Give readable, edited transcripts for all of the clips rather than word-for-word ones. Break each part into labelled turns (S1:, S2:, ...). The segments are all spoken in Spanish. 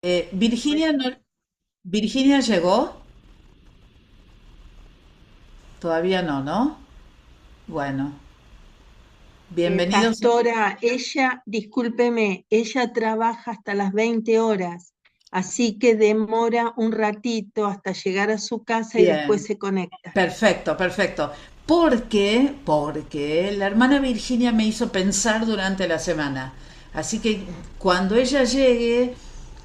S1: Virginia no, Virginia llegó, todavía no, ¿no? Bueno, bienvenidos.
S2: Pastora, ella, discúlpeme, ella trabaja hasta las 20 horas, así que demora un ratito hasta llegar a su casa y después
S1: Bien,
S2: se conecta.
S1: perfecto, perfecto. Porque la hermana Virginia me hizo pensar durante la semana. Así que cuando ella llegue,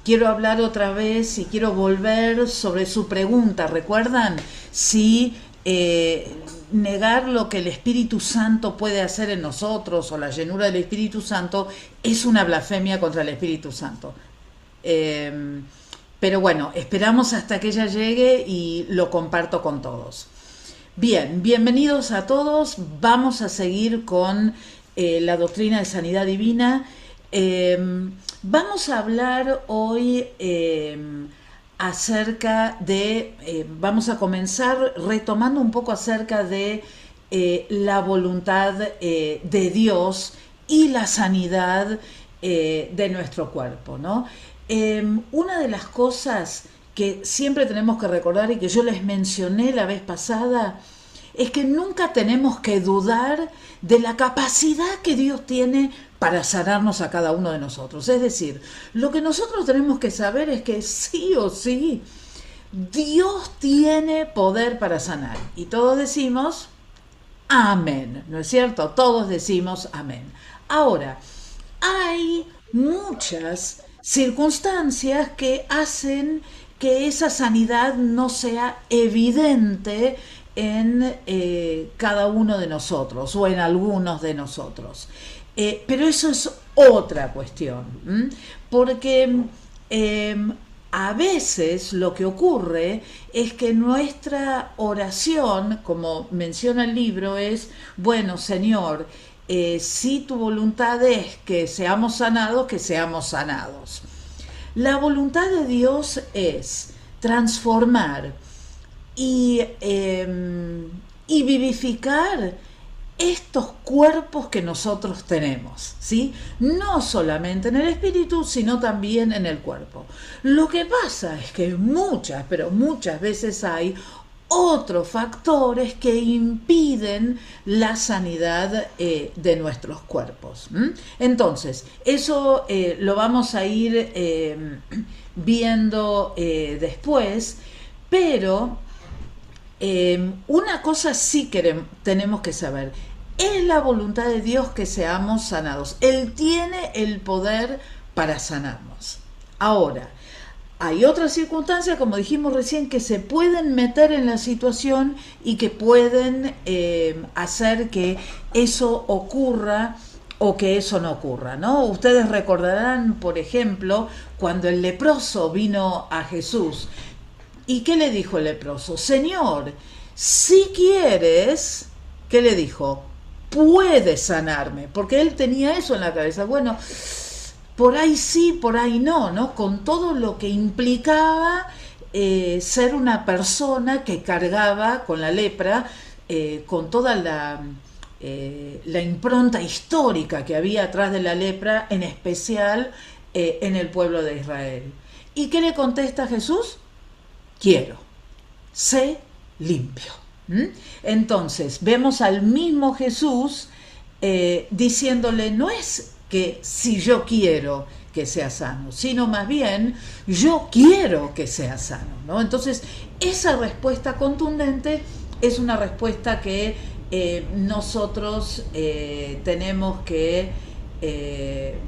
S1: quiero hablar otra vez y quiero volver sobre su pregunta. ¿Recuerdan? Si negar lo que el Espíritu Santo puede hacer en nosotros o la llenura del Espíritu Santo es una blasfemia contra el Espíritu Santo. Eh, pero bueno, esperamos hasta que ella llegue y lo comparto con todos. Bien, bienvenidos a todos. Vamos a seguir con la doctrina de sanidad divina. Vamos a hablar hoy vamos a comenzar retomando un poco acerca de la voluntad de Dios y la sanidad de nuestro cuerpo, ¿no? Una de las cosas que siempre tenemos que recordar y que yo les mencioné la vez pasada es que nunca tenemos que dudar de la capacidad que Dios tiene para sanarnos a cada uno de nosotros. Es decir, lo que nosotros tenemos que saber es que sí o sí, Dios tiene poder para sanar. Y todos decimos, amén, ¿no es cierto? Todos decimos amén. Ahora, hay muchas circunstancias que hacen que esa sanidad no sea evidente en cada uno de nosotros o en algunos de nosotros. Pero eso es otra cuestión, ¿m? Porque eh, a veces lo que ocurre es que nuestra oración, como menciona el libro, es, bueno, Señor, si tu voluntad es que seamos sanados, que seamos sanados. La voluntad de Dios es transformar y vivificar estos cuerpos que nosotros tenemos, ¿sí? No solamente en el espíritu, sino también en el cuerpo. Lo que pasa es que muchas, pero muchas veces hay otros factores que impiden la sanidad de nuestros cuerpos. ¿M? Entonces, eso lo vamos a ir viendo después, pero una cosa sí tenemos que saber. Es la voluntad de Dios que seamos sanados. Él tiene el poder para sanarnos. Ahora, hay otras circunstancias, como dijimos recién, que se pueden meter en la situación y que pueden hacer que eso ocurra o que eso no ocurra, ¿no? Ustedes recordarán, por ejemplo, cuando el leproso vino a Jesús. ¿Y qué le dijo el leproso? Señor, si quieres, ¿qué le dijo? Puedes sanarme, porque él tenía eso en la cabeza. Bueno, por ahí sí, por ahí no, ¿no? Con todo lo que implicaba ser una persona que cargaba con la lepra, con toda la impronta histórica que había atrás de la lepra, en especial en el pueblo de Israel. ¿Y qué le contesta Jesús? Quiero, sé limpio. ¿Mm? Entonces, vemos al mismo Jesús diciéndole, no es que si yo quiero que sea sano, sino más bien yo quiero que sea sano, ¿no? Entonces, esa respuesta contundente es una respuesta que nosotros tenemos que, eh,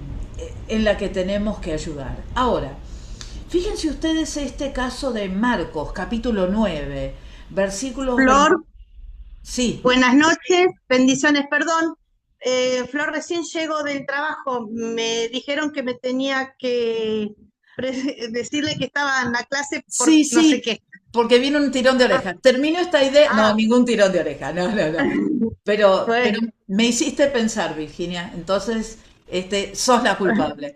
S1: en la que tenemos que ayudar. Ahora, fíjense ustedes este caso de Marcos, capítulo 9, versículos 20.
S3: Flor,
S1: Sí,
S3: buenas noches, bendiciones, perdón. Flor, recién llego del trabajo. Me dijeron que me tenía que decirle que estaba en la clase por
S1: sí,
S3: no sé
S1: sí,
S3: qué.
S1: porque viene un tirón de
S3: Ah,
S1: oreja. Termino esta idea, no,
S3: ah,
S1: ningún tirón de oreja, no, no, no. Pero
S3: bueno,
S1: me hiciste pensar, Virginia, entonces sos la culpable.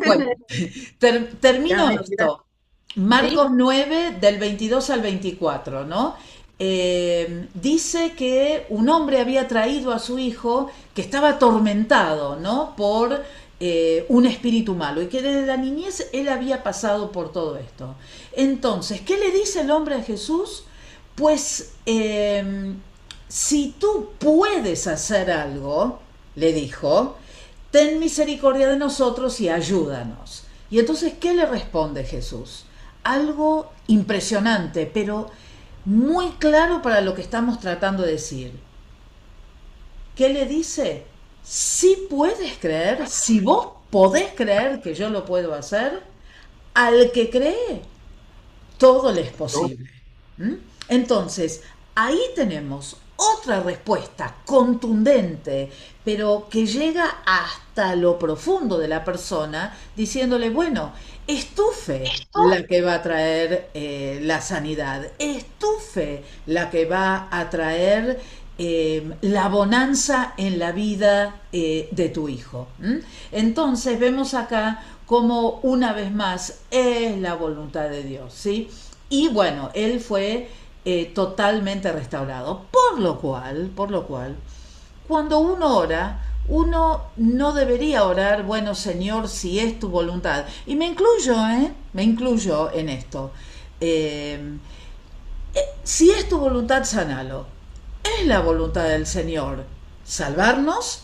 S1: Bueno,
S3: ya
S1: termino
S3: me dirás.
S1: esto. Marcos
S3: ¿Sí?
S1: 9 del 22 al 24, ¿no? Dice que un hombre había traído a su hijo que estaba atormentado, ¿no? Por un espíritu malo y que desde la niñez él había pasado por todo esto. Entonces, ¿qué le dice el hombre a Jesús? Pues si tú puedes hacer algo, le dijo, ten misericordia de nosotros y ayúdanos. Y entonces, ¿qué le responde Jesús? Algo impresionante, pero muy claro para lo que estamos tratando de decir. ¿Qué le dice? Si puedes creer, si vos podés creer que yo lo puedo hacer, al que cree, todo le es posible. ¿Mm? Entonces, ahí tenemos otra respuesta contundente, pero que llega hasta lo profundo de la persona, diciéndole, bueno, es tu fe la que va a traer la sanidad, es tu fe la que va a traer la bonanza en la vida de tu hijo. ¿Mm? Entonces vemos acá como una vez más es la voluntad de Dios, ¿sí? Y bueno, él fue totalmente restaurado, por lo cual, cuando uno ora, uno no debería orar, bueno, Señor, si es tu voluntad. Y me incluyo en esto. Si es tu voluntad, sanalo. Es la voluntad del Señor salvarnos,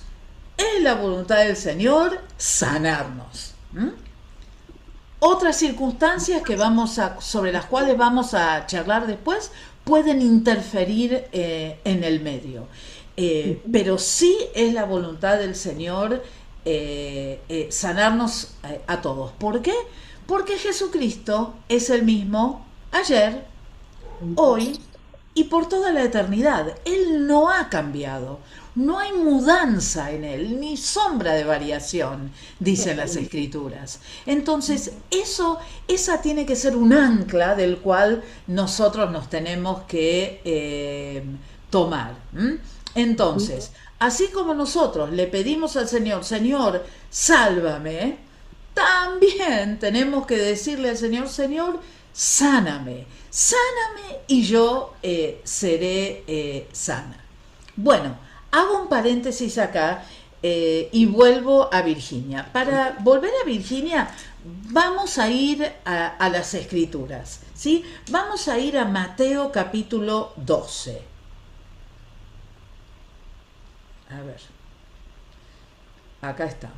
S1: es la voluntad del Señor sanarnos. ¿Mm? Otras circunstancias sobre las cuales vamos a charlar después pueden interferir en el medio. Pero sí es la voluntad del Señor sanarnos a todos. ¿Por qué? Porque Jesucristo es el mismo ayer, hoy y por toda la eternidad. Él no ha cambiado. No hay mudanza en él, ni sombra de variación, dicen las Escrituras. Entonces, esa tiene que ser un ancla del cual nosotros nos tenemos que tomar. ¿M? Entonces, así como nosotros le pedimos al Señor, Señor, sálvame, también tenemos que decirle al Señor, Señor, sáname y yo seré sana. Bueno, hago un paréntesis acá y vuelvo a Virginia. Para volver a Virginia, vamos a ir a las Escrituras, ¿sí? Vamos a ir a Mateo capítulo 12. A ver, acá estamos.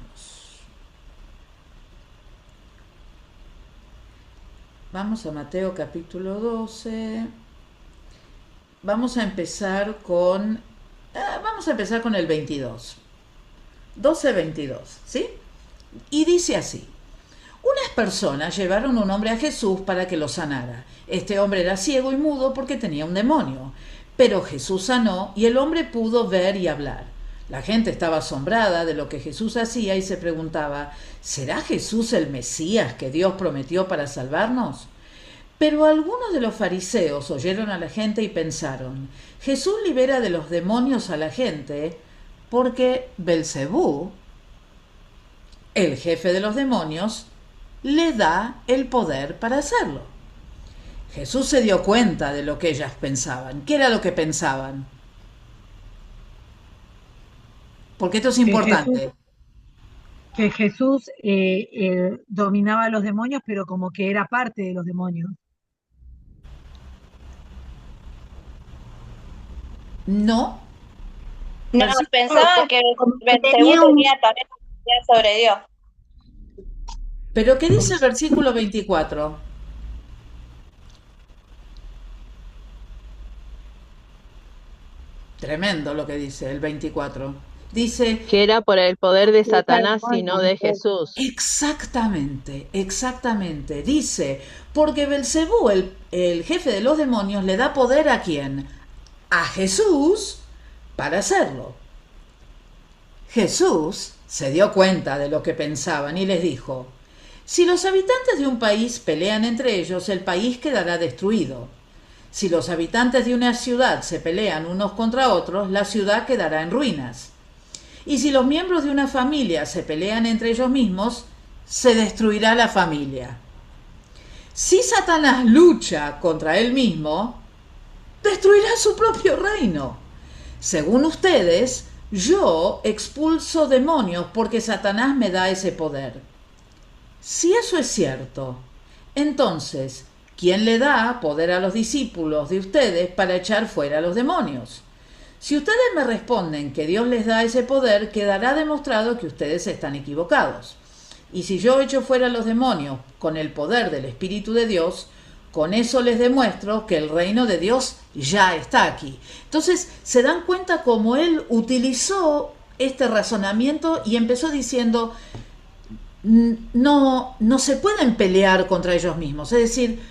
S1: Vamos a Mateo capítulo 12. Vamos a empezar con el 22. 12:22, ¿sí? Y dice así: unas personas llevaron un hombre a Jesús para que lo sanara. Este hombre era ciego y mudo porque tenía un demonio. Pero Jesús sanó y el hombre pudo ver y hablar. La gente estaba asombrada de lo que Jesús hacía y se preguntaba, ¿será Jesús el Mesías que Dios prometió para salvarnos? Pero algunos de los fariseos oyeron a la gente y pensaron, Jesús libera de los demonios a la gente porque Belcebú, el jefe de los demonios, le da el poder para hacerlo. Jesús se dio cuenta de lo que ellas pensaban. ¿Qué era lo que pensaban? Porque esto es importante.
S4: Que Jesús dominaba a los demonios, pero como que era parte de los demonios.
S1: No.
S5: No, pensaba que Belcebú tenía también autoridad sobre Dios.
S1: ¿Pero qué dice el versículo 24? Tremendo lo que dice el 24. Dice
S6: que era por el poder de Satanás y no de Jesús.
S1: Exactamente. Dice, porque Belcebú, el jefe de los demonios, le da poder ¿a quién? A Jesús para hacerlo. Jesús se dio cuenta de lo que pensaban y les dijo, si los habitantes de un país pelean entre ellos, el país quedará destruido. Si los habitantes de una ciudad se pelean unos contra otros, la ciudad quedará en ruinas. Y si los miembros de una familia se pelean entre ellos mismos, se destruirá la familia. Si Satanás lucha contra él mismo, destruirá su propio reino. Según ustedes, yo expulso demonios porque Satanás me da ese poder. Si eso es cierto, entonces, ¿quién le da poder a los discípulos de ustedes para echar fuera a los demonios? Si ustedes me responden que Dios les da ese poder, quedará demostrado que ustedes están equivocados. Y si yo echo fuera a los demonios con el poder del Espíritu de Dios, con eso les demuestro que el reino de Dios ya está aquí. Entonces, se dan cuenta cómo él utilizó este razonamiento y empezó diciendo, no se pueden pelear contra ellos mismos. Es decir,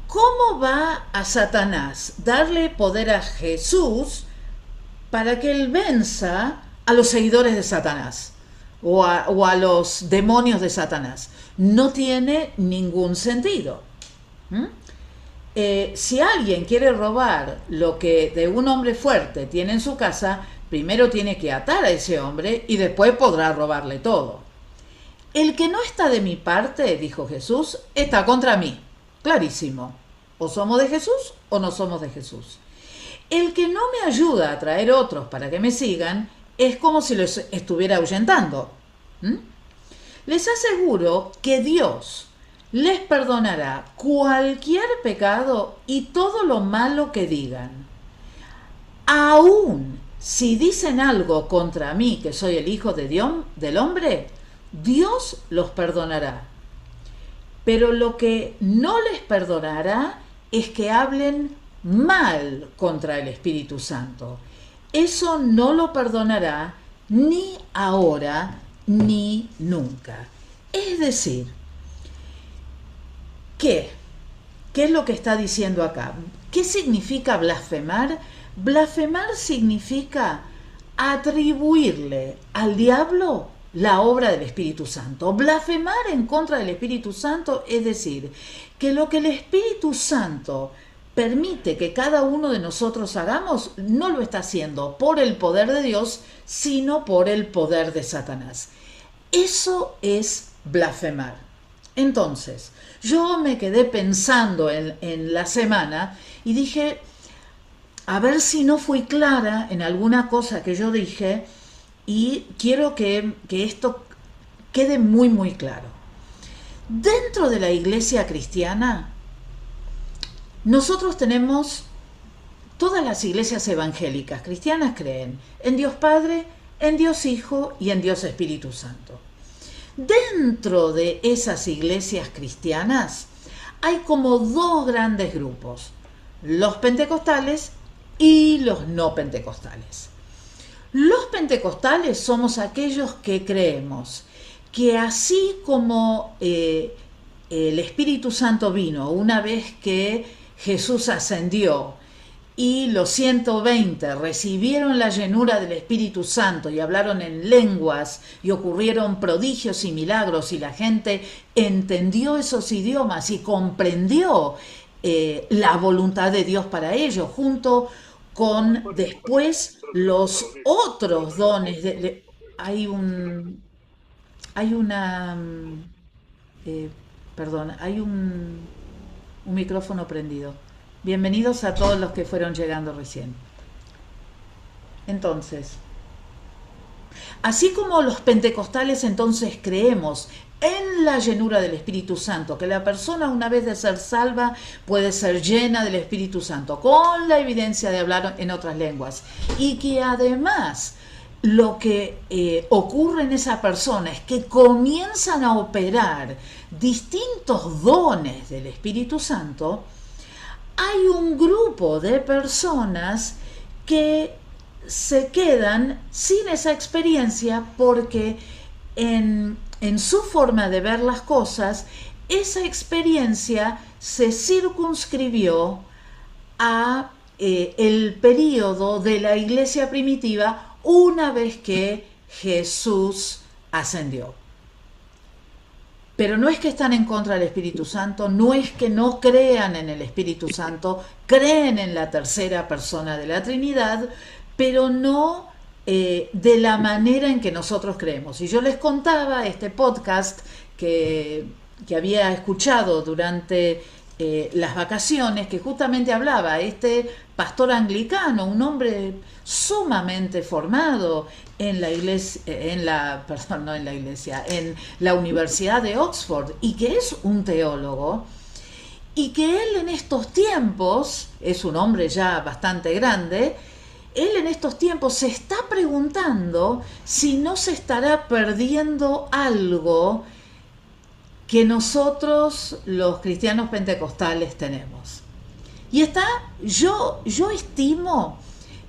S1: ¿cómo va a Satanás darle poder a Jesús para que él venza a los seguidores de Satanás o a los demonios de Satanás? No tiene ningún sentido. Si alguien quiere robar lo que de un hombre fuerte tiene en su casa, primero tiene que atar a ese hombre y después podrá robarle todo. El que no está de mi parte, dijo Jesús, está contra mí. Clarísimo. O somos de Jesús o no somos de Jesús. El que no me ayuda a traer otros para que me sigan es como si los estuviera ahuyentando. Les aseguro que Dios les perdonará cualquier pecado y todo lo malo que digan. Aún si dicen algo contra mí, que soy el Hijo de Dios, del hombre, Dios los perdonará. Pero lo que no les perdonará es que hablen mal contra el Espíritu Santo. Eso no lo perdonará ni ahora ni nunca. Es decir, ¿qué es lo que está diciendo acá? ¿Qué significa blasfemar? Blasfemar significa atribuirle al diablo la obra del Espíritu Santo. Blasfemar en contra del Espíritu Santo es decir, que lo que el Espíritu Santo permite que cada uno de nosotros hagamos, no lo está haciendo por el poder de Dios, sino por el poder de Satanás. Eso es blasfemar. Entonces, yo me quedé pensando en la semana y dije, a ver si no fui clara en alguna cosa que yo dije, y quiero que esto quede muy, muy claro. Dentro de la iglesia cristiana, nosotros tenemos, todas las iglesias evangélicas cristianas creen en Dios Padre, en Dios Hijo y en Dios Espíritu Santo. Dentro de esas iglesias cristianas hay como dos grandes grupos, los pentecostales y los no pentecostales. Los pentecostales somos aquellos que creemos que así como el Espíritu Santo vino una vez que Jesús ascendió y los 120 recibieron la llenura del Espíritu Santo y hablaron en lenguas y ocurrieron prodigios y milagros y la gente entendió esos idiomas y comprendió la voluntad de Dios para ellos, junto con después los otros dones. Hay un micrófono prendido. Bienvenidos a todos los que fueron llegando recién. Entonces, así como los pentecostales entonces creemos en la llenura del Espíritu Santo, que la persona una vez de ser salva puede ser llena del Espíritu Santo, con la evidencia de hablar en otras lenguas, y que además lo que ocurre en esa persona es que comienzan a operar distintos dones del Espíritu Santo, hay un grupo de personas que se quedan sin esa experiencia porque en su forma de ver las cosas, esa experiencia se circunscribió a el período de la iglesia primitiva una vez que Jesús ascendió. Pero no es que están en contra del Espíritu Santo, no es que no crean en el Espíritu Santo, creen en la tercera persona de la Trinidad, pero no de la manera en que nosotros creemos. Y yo les contaba este podcast que había escuchado durante las vacaciones, que justamente hablaba este pastor anglicano, un hombre sumamente formado en la iglesia, perdón, no en la iglesia, en la Universidad de Oxford, y que es un teólogo, y que él en estos tiempos, es un hombre ya bastante grande, él en estos tiempos se está preguntando si no se estará perdiendo algo que nosotros los cristianos pentecostales tenemos. Y yo estimo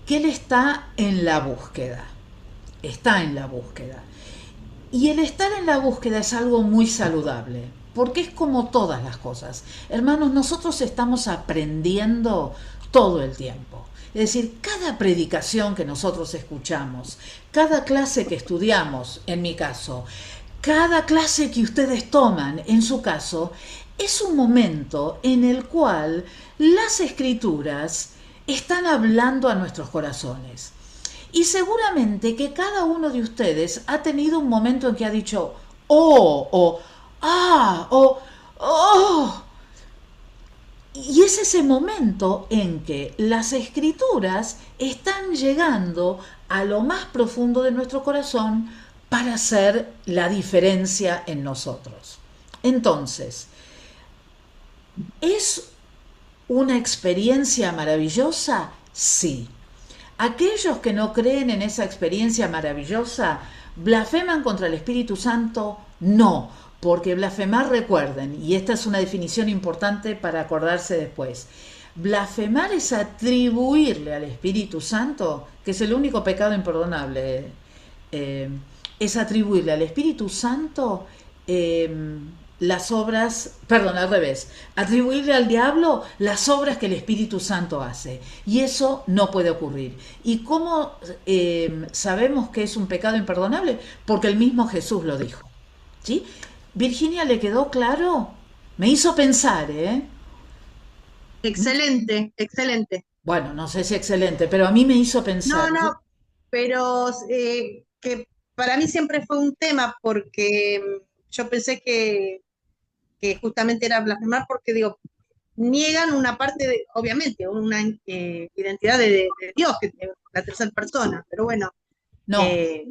S1: que él está en la búsqueda. Está en la búsqueda. Y el estar en la búsqueda es algo muy saludable, porque es como todas las cosas. Hermanos, nosotros estamos aprendiendo todo el tiempo. Es decir, cada predicación que nosotros escuchamos, cada clase que estudiamos, en mi caso, cada clase que ustedes toman, en su caso, es un momento en el cual las escrituras están hablando a nuestros corazones. Y seguramente que cada uno de ustedes ha tenido un momento en que ha dicho, oh, o ah, o oh. Y es ese momento en que las escrituras están llegando a lo más profundo de nuestro corazón para hacer la diferencia en nosotros. Entonces, ¿es una experiencia maravillosa? Sí. Aquellos que no creen en esa experiencia maravillosa, ¿blasfeman contra el Espíritu Santo? No, porque blasfemar, recuerden, y esta es una definición importante para acordarse después, blasfemar es atribuirle al Espíritu Santo, que es el único pecado imperdonable, es atribuirle al Espíritu Santo las obras, perdón, al revés, atribuirle al diablo las obras que el Espíritu Santo hace. Y eso no puede ocurrir. ¿Y cómo sabemos que es un pecado imperdonable? Porque el mismo Jesús lo dijo. ¿Sí? Virginia, ¿le quedó claro? Me hizo pensar, ¿eh?
S3: Excelente, excelente.
S1: Bueno, no sé si excelente, pero a mí me hizo pensar.
S3: No, pero que para mí siempre fue un tema porque yo pensé que justamente era blasfemar porque digo, niegan una parte de, obviamente, una identidad de Dios, que es la tercera persona, pero bueno.
S1: No,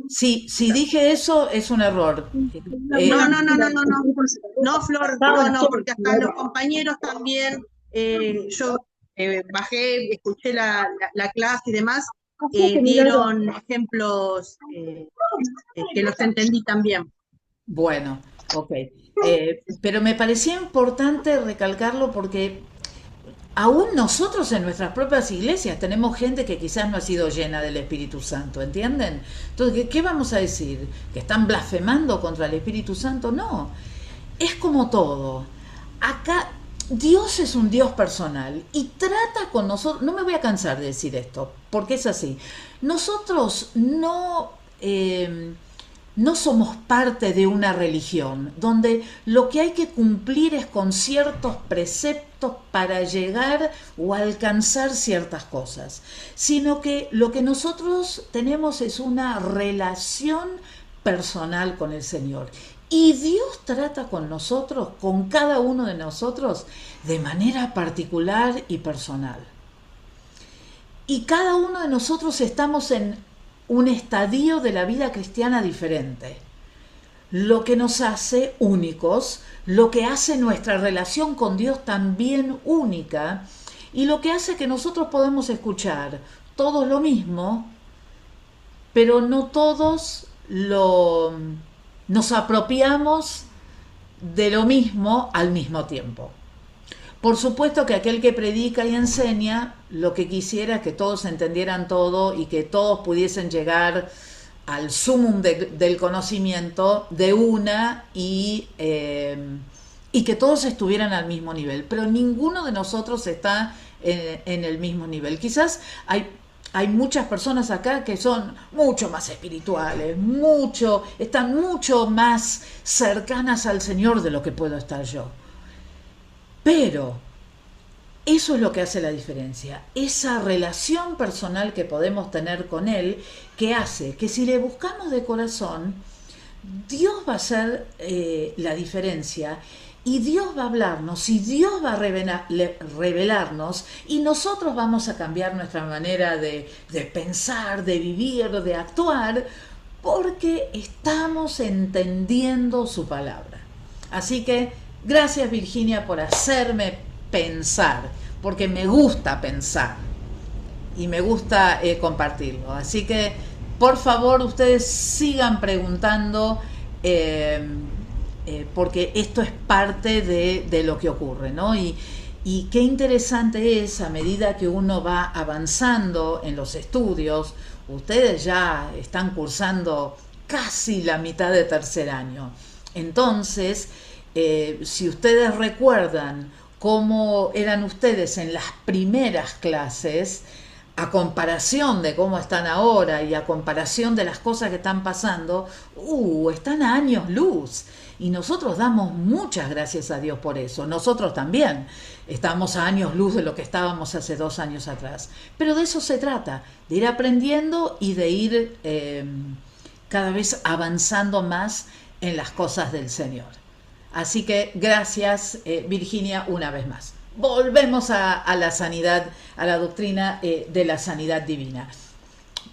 S1: si dije eso es un error.
S3: No, Flor, no, porque hasta los compañeros también, yo bajé, escuché la clase y demás, dieron ejemplos que los entendí también.
S1: Bueno, ok. Pero me parecía importante recalcarlo porque aún nosotros en nuestras propias iglesias tenemos gente que quizás no ha sido llena del Espíritu Santo, ¿entienden? Entonces, ¿qué vamos a decir? ¿Que están blasfemando contra el Espíritu Santo? No, es como todo. Acá Dios es un Dios personal y trata con nosotros, no me voy a cansar de decir esto, porque es así. Nosotros no somos parte de una religión donde lo que hay que cumplir es con ciertos preceptos para llegar o alcanzar ciertas cosas, sino que lo que nosotros tenemos es una relación personal con el Señor. Y Dios trata con nosotros, con cada uno de nosotros, de manera particular y personal. Y cada uno de nosotros estamos en un estadio de la vida cristiana diferente. Lo que nos hace únicos, lo que hace nuestra relación con Dios también única, y lo que hace que nosotros podamos escuchar todos lo mismo, pero no todos nos apropiamos de lo mismo al mismo tiempo. Por supuesto que aquel que predica y enseña lo que quisiera es que todos entendieran todo y que todos pudiesen llegar al sumum del conocimiento de una y que todos estuvieran al mismo nivel. Pero ninguno de nosotros está en el mismo nivel. Quizás hay muchas personas acá que son mucho más espirituales, están mucho más cercanas al Señor de lo que puedo estar yo. Pero eso es lo que hace la diferencia, esa relación personal que podemos tener con Él, que hace que si le buscamos de corazón, Dios va a hacer la diferencia y Dios va a hablarnos, y Dios va a revelarnos, y nosotros vamos a cambiar nuestra manera de pensar, de vivir, de actuar, porque estamos entendiendo su palabra. Así que gracias, Virginia, por hacerme pensar, porque me gusta pensar y me gusta compartirlo. Así que, por favor, ustedes sigan preguntando, porque esto es parte de lo que ocurre, ¿no? Y qué interesante es, a medida que uno va avanzando en los estudios, ustedes ya están cursando casi la mitad de tercer año. Entonces, si ustedes recuerdan cómo eran ustedes en las primeras clases, a comparación de cómo están ahora y a comparación de las cosas que están pasando, están a años luz. Y nosotros damos muchas gracias a Dios por eso. Nosotros también estamos a años luz de lo que estábamos hace 2 años atrás. Pero de eso se trata, de ir aprendiendo y de ir cada vez avanzando más en las cosas del Señor. Así que gracias, Virginia, una vez más. Volvemos a la sanidad, a la doctrina de la sanidad divina,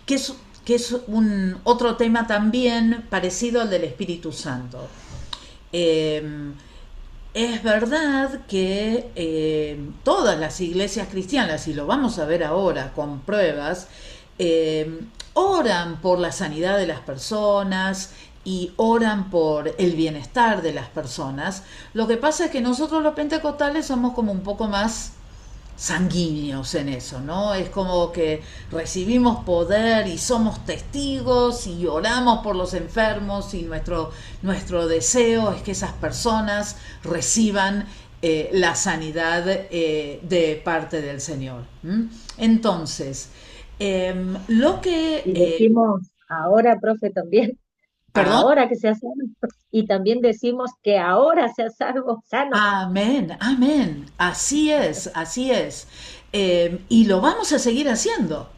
S1: que es un otro tema también parecido al del Espíritu Santo. Es verdad que todas las iglesias cristianas, y lo vamos a ver ahora con pruebas, oran por la sanidad de las personas y oran por el bienestar de las personas. Lo que pasa es que nosotros los pentecostales somos como un poco más sanguíneos en eso, ¿no? Es como que recibimos poder y somos testigos y oramos por los enfermos, y nuestro deseo es que esas personas reciban la sanidad de parte del Señor. Entonces, lo que...
S7: Y decimos ahora, profe, también,
S1: ¿Perdón?
S7: ahora que sea salvo, y también decimos que ahora sea salvo, sano.
S1: Amén, amén. Así es, así es. Y lo vamos a seguir haciendo.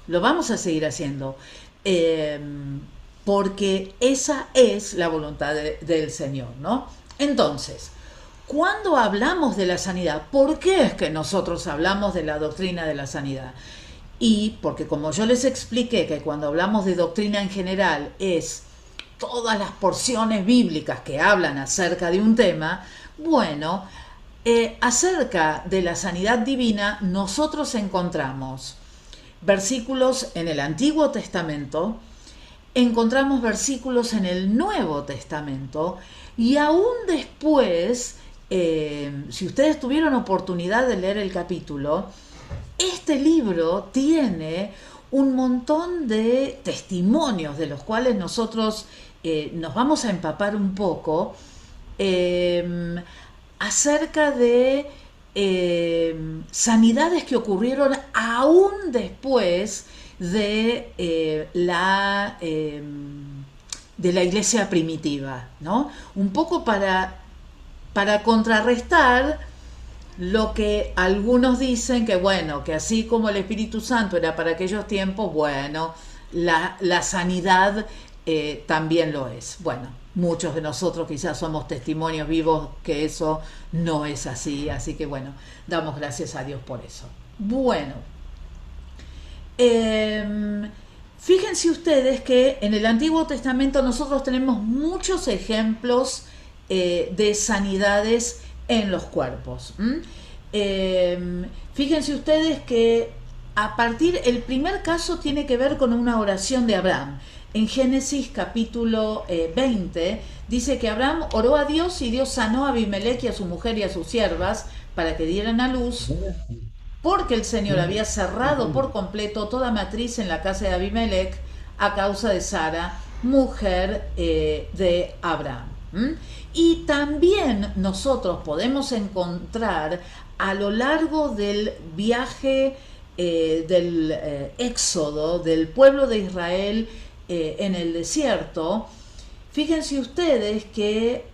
S1: Lo vamos a seguir haciendo. Porque esa es la voluntad del Señor, ¿no? Entonces, cuando hablamos de la sanidad, ¿por qué es que nosotros hablamos de la doctrina de la sanidad? Y porque, como yo les expliqué, que cuando hablamos de doctrina en general es todas las porciones bíblicas que hablan acerca de un tema, bueno, acerca de la sanidad divina nosotros encontramos versículos en el Antiguo Testamento, encontramos versículos en el Nuevo Testamento, y aún después, si ustedes tuvieron oportunidad de leer el capítulo, este libro tiene un montón de testimonios de los cuales nosotros nos vamos a empapar un poco, acerca de sanidades que ocurrieron aún después de la iglesia primitiva, ¿no? Un poco para contrarrestar lo que algunos dicen, que bueno, que así como el Espíritu Santo era para aquellos tiempos, bueno, la sanidad también lo es. Bueno, muchos de nosotros quizás somos testimonios vivos que eso no es así, así que bueno, damos gracias a Dios por eso. Bueno, fíjense ustedes que en el Antiguo Testamento nosotros tenemos muchos ejemplos de sanidades en los cuerpos. Fíjense ustedes que el primer caso tiene que ver con una oración de Abraham. En Génesis capítulo 20 dice que Abraham oró a Dios y Dios sanó a Abimelech y a su mujer y a sus siervas para que dieran a luz, porque el Señor había cerrado por completo toda matriz en la casa de Abimelech a causa de Sara, mujer de Abraham. Y también nosotros podemos encontrar a lo largo del viaje del éxodo del pueblo de Israel en el desierto, fíjense ustedes que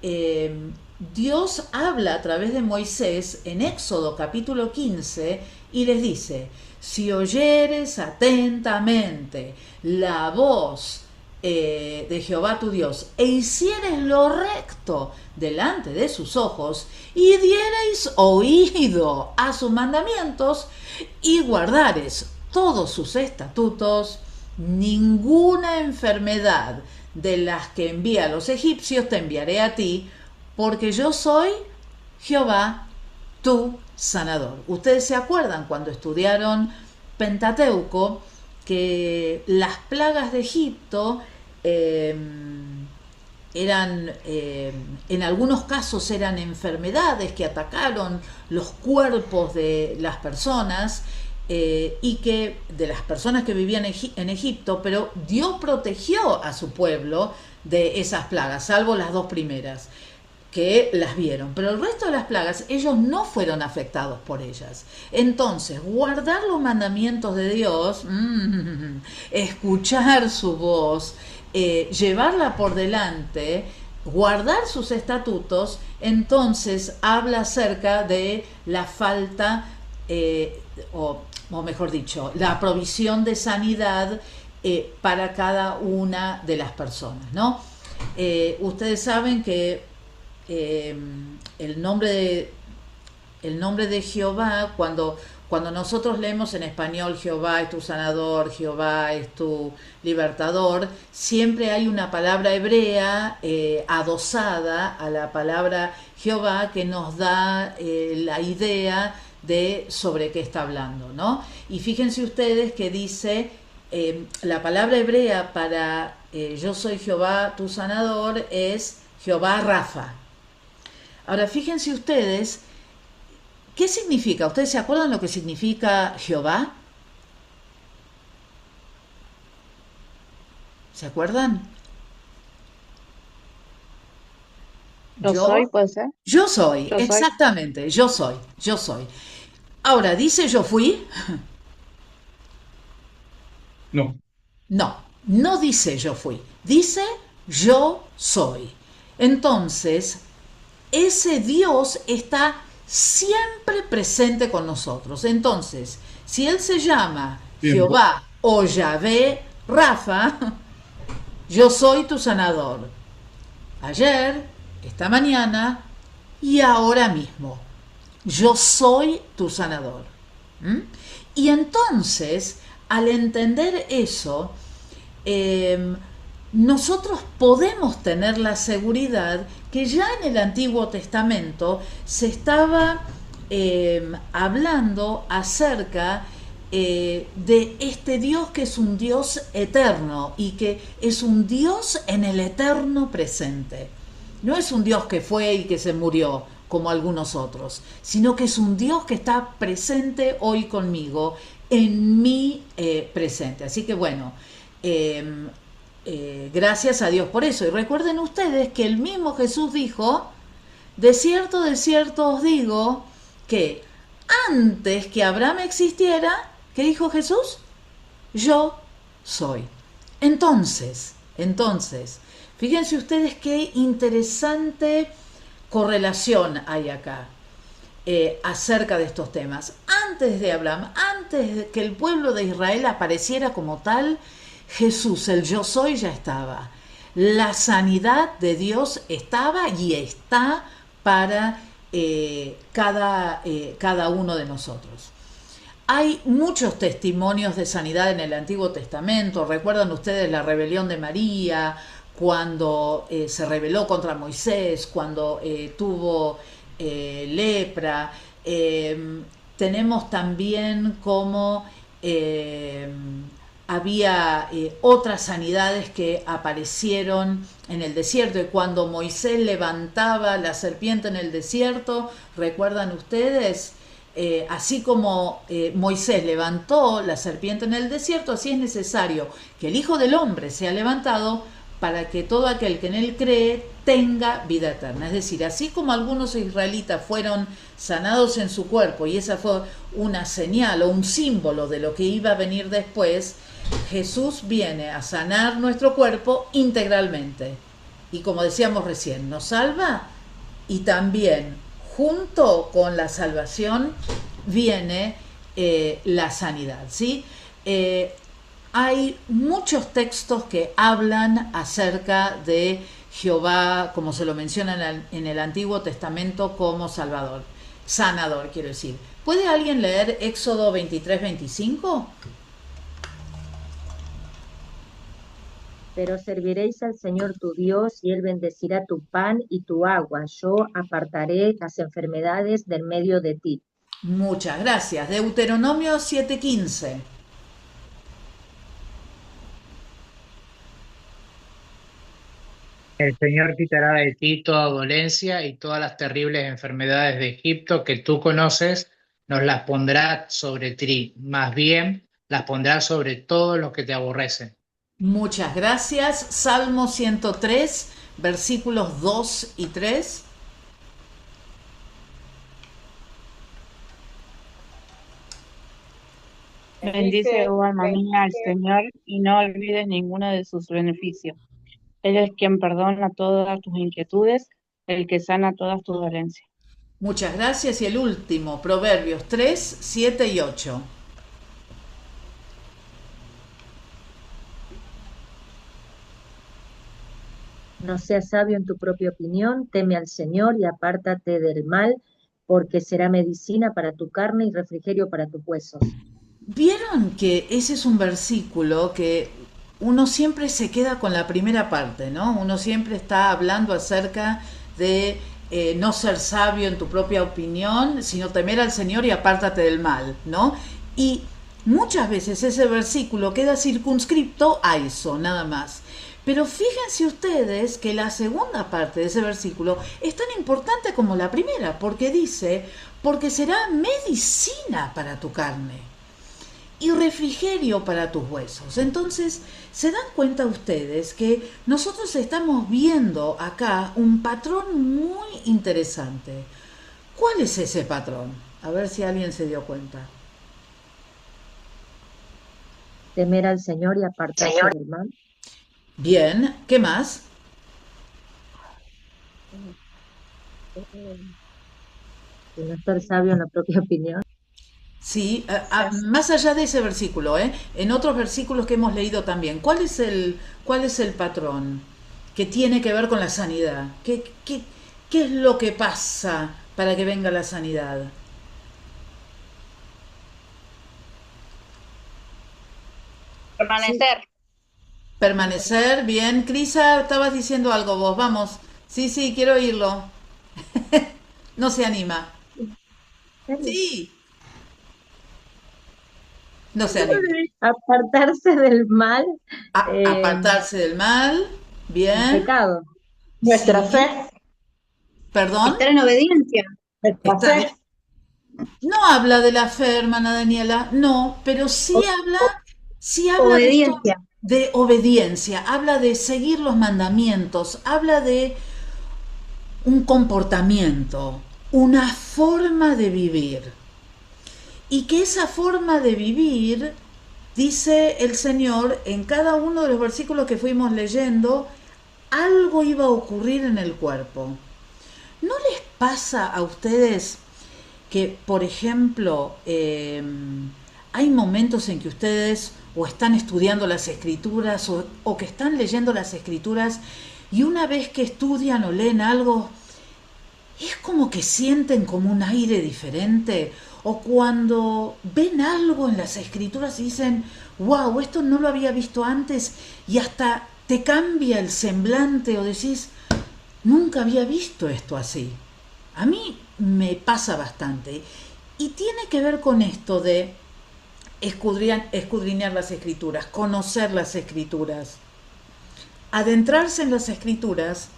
S1: Dios habla a través de Moisés en Éxodo capítulo 15 y les dice: si oyeres atentamente la voz de Jehová tu Dios, e hicieres lo recto delante de sus ojos, y diereis oído a sus mandamientos, y guardares todos sus estatutos, ninguna enfermedad de las que envía a los egipcios te enviaré a ti, porque yo soy Jehová tu sanador. Ustedes se acuerdan cuando estudiaron Pentateuco que las plagas de Egipto eran, en algunos casos eran enfermedades que atacaron los cuerpos de las personas, y que de las personas que vivían en Egipto, pero Dios protegió a su pueblo de esas plagas, salvo las dos primeras que las vieron, pero el resto de las plagas ellos no fueron afectados por ellas. Entonces, guardar los mandamientos de Dios, escuchar su voz, llevarla por delante, guardar sus estatutos, entonces habla acerca de la falta, o mejor dicho, la provisión de sanidad para cada una de las personas, ¿no? Ustedes saben que el nombre de Jehová, cuando nosotros leemos en español Jehová es tu sanador, Jehová es tu libertador, siempre hay una palabra hebrea adosada a la palabra Jehová que nos da la idea de sobre qué está hablando, ¿no? Y fíjense ustedes que dice la palabra hebrea para yo soy Jehová tu sanador es Jehová Rafa. Ahora fíjense ustedes, ¿qué significa? ¿Ustedes se acuerdan lo que significa Jehová? ¿Se acuerdan?
S5: Yo soy, puede ser.
S1: Yo soy,
S5: Yo soy.
S1: exactamente, yo soy. Ahora, ¿dice yo fui?
S8: No.
S1: No dice yo fui, dice yo soy. Entonces, ese Dios está siempre presente con nosotros. Entonces, si Él se llama
S8: Tiempo.
S1: Jehová o Yahvé Rafa, yo soy tu sanador. Ayer, esta mañana y ahora mismo. Yo soy tu sanador. ¿Mm? Y entonces, al entender eso, nosotros podemos tener la seguridad que ya en el Antiguo Testamento se estaba hablando acerca de este Dios que es un Dios eterno y que es un Dios en el eterno presente. No es un Dios que fue y que se murió como algunos otros, sino que es un Dios que está presente hoy conmigo en mi presente. Así que bueno, gracias a Dios por eso. Y recuerden ustedes que el mismo Jesús dijo, de cierto os digo, que antes que Abraham existiera, ¿qué dijo Jesús? Yo soy. Entonces, fíjense ustedes qué interesante correlación hay acá acerca de estos temas. Antes de Abraham, antes de que el pueblo de Israel apareciera como tal, Jesús, el yo soy, ya estaba. La sanidad de Dios estaba y está para cada uno de nosotros. Hay muchos testimonios de sanidad en el Antiguo Testamento. ¿Recuerdan ustedes la rebelión de María, cuando se rebeló contra Moisés, cuando tuvo lepra? Tenemos también como había otras sanidades que aparecieron en el desierto, y cuando Moisés levantaba la serpiente en el desierto, ¿recuerdan ustedes? Así como Moisés levantó la serpiente en el desierto, así es necesario que el Hijo del Hombre sea levantado para que todo aquel que en él cree tenga vida eterna. Es decir, así como algunos israelitas fueron sanados en su cuerpo, y esa fue una señal o un símbolo de lo que iba a venir después, Jesús viene a sanar nuestro cuerpo integralmente. Y como decíamos recién, nos salva, y también junto con la salvación viene la sanidad, ¿sí? hay muchos textos que hablan acerca de Jehová, como se lo menciona en el Antiguo Testamento, como Salvador, sanador, quiero decir. ¿Puede alguien leer Éxodo 23-25?
S7: Pero serviréis al Señor tu Dios, y Él bendecirá tu pan y tu agua. Yo apartaré las enfermedades del medio de ti.
S1: Muchas gracias. Deuteronomio 7:15.
S8: El Señor quitará de ti toda dolencia y todas las terribles enfermedades de Egipto que tú conoces, nos las pondrá sobre ti, más bien las pondrá sobre todos los que te aborrecen.
S1: Muchas gracias. Salmo 103, versículos 2 y 3.
S9: Bendice, oh alma mía, al Señor, y no olvides ninguno de sus beneficios. Él es quien perdona todas tus inquietudes, el que sana todas tus dolencias.
S1: Muchas gracias. Y el último, Proverbios 3, 7 y 8.
S7: No seas sabio en tu propia opinión, teme al Señor y apártate del mal, porque será medicina para tu carne y refrigerio para tus huesos.
S1: Vieron que ese es un versículo que uno siempre se queda con la primera parte, ¿no? Uno siempre está hablando acerca de no ser sabio en tu propia opinión, sino temer al Señor y apártate del mal, ¿no? Y muchas veces ese versículo queda circunscripto a eso, nada más. Pero fíjense ustedes que la segunda parte de ese versículo es tan importante como la primera, porque dice, porque será medicina para tu carne y refrigerio para tus huesos. Entonces, ¿se dan cuenta ustedes que nosotros estamos viendo acá un patrón muy interesante? ¿Cuál es ese patrón? A ver si alguien se dio cuenta.
S7: Temer al Señor y apartarse del mal.
S1: Bien, ¿qué más?
S7: Y no ser sabio en la propia opinión.
S1: Sí, más allá de ese versículo, en otros versículos que hemos leído también, cuál es el patrón que tiene que ver con la sanidad? ¿Qué es lo que pasa para que venga la sanidad?
S5: Permanecer.
S1: Permanecer, bien. Crisa, estabas diciendo algo vos, vamos. Sí, quiero oírlo. No se anima. Sí. No se anima.
S7: Apartarse del mal.
S1: Apartarse del mal, bien.
S7: Pecado.
S3: Nuestra
S1: Sí.
S3: fe.
S1: ¿Perdón?
S3: Estar en obediencia. Nuestra
S1: Está
S3: fe.
S1: bien. No habla de la fe, hermana Daniela, no, pero sí habla de esto,
S3: Obediencia.
S1: de obediencia, habla de seguir los mandamientos, habla de un comportamiento, una forma de vivir. Y que esa forma de vivir, dice el Señor, en cada uno de los versículos que fuimos leyendo, algo iba a ocurrir en el cuerpo. ¿No les pasa a ustedes que, por ejemplo, hay momentos en que ustedes o están estudiando las escrituras o que están leyendo las escrituras y una vez que estudian o leen algo, es como que sienten como un aire diferente? O cuando ven algo en las escrituras y dicen, wow, esto no lo había visto antes, y hasta te cambia el semblante o decís, nunca había visto esto así. A mí me pasa bastante. Y tiene que ver con esto de escudriñar las escrituras, conocer las escrituras, adentrarse en las escrituras,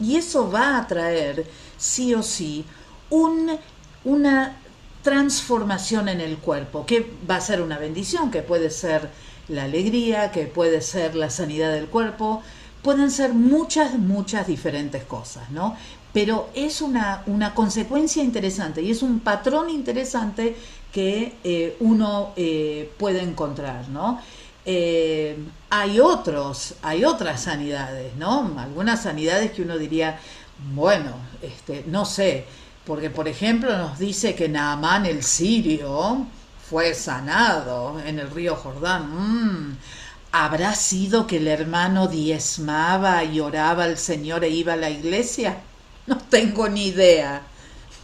S1: y eso va a traer, sí o sí, una transformación en el cuerpo, que va a ser una bendición, que puede ser la alegría, que puede ser la sanidad del cuerpo, pueden ser muchas diferentes cosas, ¿no? Pero es una consecuencia interesante y es un patrón interesante que uno puede encontrar, ¿no? Hay otras sanidades, ¿no? Algunas sanidades que uno diría, bueno, no sé, porque por ejemplo nos dice que Naamán el sirio fue sanado en el río Jordán. ¿Habrá sido que el hermano diezmaba y oraba al Señor e iba a la iglesia? No tengo ni idea.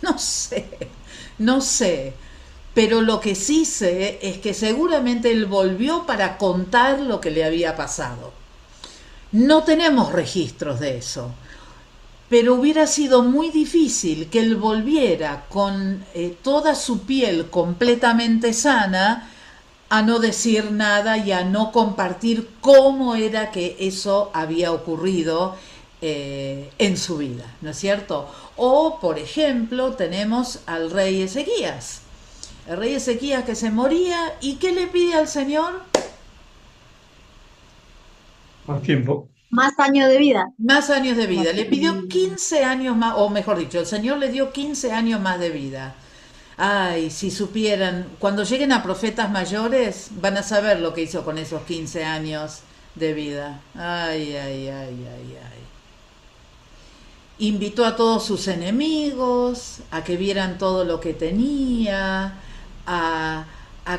S1: No sé, no sé. Pero lo que sí sé es que seguramente él volvió para contar lo que le había pasado. No tenemos registros de eso, pero hubiera sido muy difícil que él volviera con toda su piel completamente sana a no decir nada y a no compartir cómo era que eso había ocurrido en su vida, ¿no es cierto? O, por ejemplo, tenemos al rey Ezequías. El rey Ezequías que se moría, ¿y qué le pide al Señor?
S10: Más tiempo.
S3: Más años de vida.
S1: Más años de vida. Le pidió 15 años más, o mejor dicho, el Señor le dio 15 años más de vida. Ay, si supieran, cuando lleguen a profetas mayores, van a saber lo que hizo con esos 15 años de vida. Ay, ay, ay, ay, ay. Invitó a todos sus enemigos a que vieran todo lo que tenía, a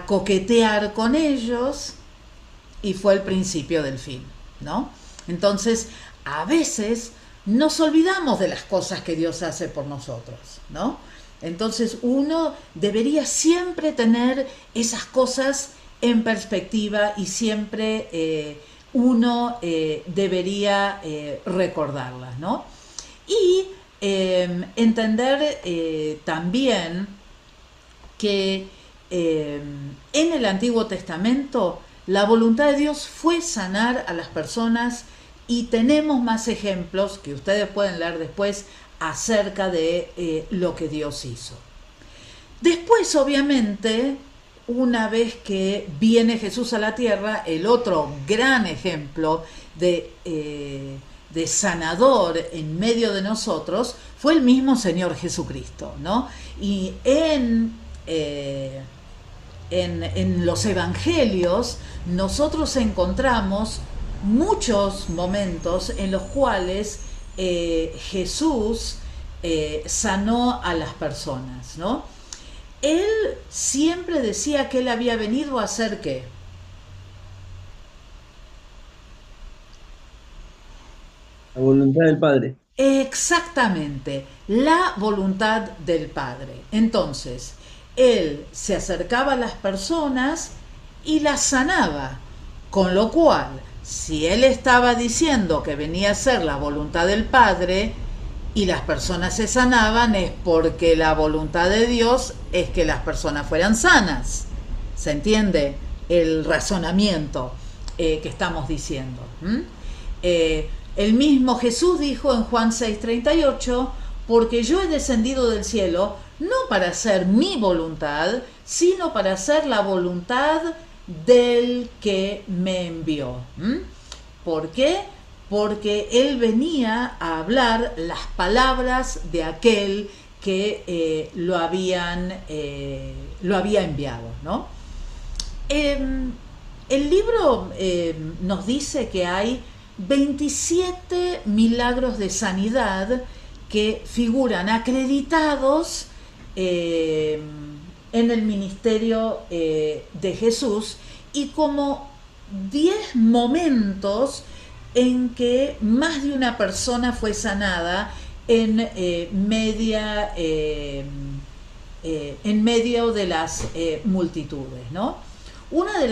S1: coquetear con ellos, y fue el principio del fin, ¿no? Entonces, a veces nos olvidamos de las cosas que Dios hace por nosotros, ¿no? Entonces uno debería siempre tener esas cosas en perspectiva y siempre uno debería recordarlas, ¿no? Y entender también que en el Antiguo Testamento la voluntad de Dios fue sanar a las personas, y tenemos más ejemplos que ustedes pueden leer después acerca de lo que Dios hizo. Después, obviamente, una vez que viene Jesús a la tierra, el otro gran ejemplo de sanador en medio de nosotros fue el mismo Señor Jesucristo, ¿no? Y en los evangelios nosotros encontramos muchos momentos en los cuales Jesús sanó a las personas, ¿no? Él siempre decía que él había venido a hacer ¿qué?
S10: La voluntad del Padre.
S1: Exactamente, la voluntad del Padre. Entonces, él se acercaba a las personas y las sanaba, con lo cual, si él estaba diciendo que venía a ser la voluntad del Padre y las personas se sanaban, es porque la voluntad de Dios es que las personas fueran sanas. ¿Se entiende el razonamiento que estamos diciendo? El mismo Jesús dijo en Juan 6:38, porque yo he descendido del cielo no para hacer mi voluntad, sino para hacer la voluntad del que me envió. ¿Por qué? Porque él venía a hablar las palabras de aquel que lo había enviado, ¿no? El libro nos dice que hay 27 milagros de sanidad que figuran acreditados en el ministerio de Jesús, y como 10 momentos en que más de una persona fue sanada en medio de las multitudes, ¿no? Una de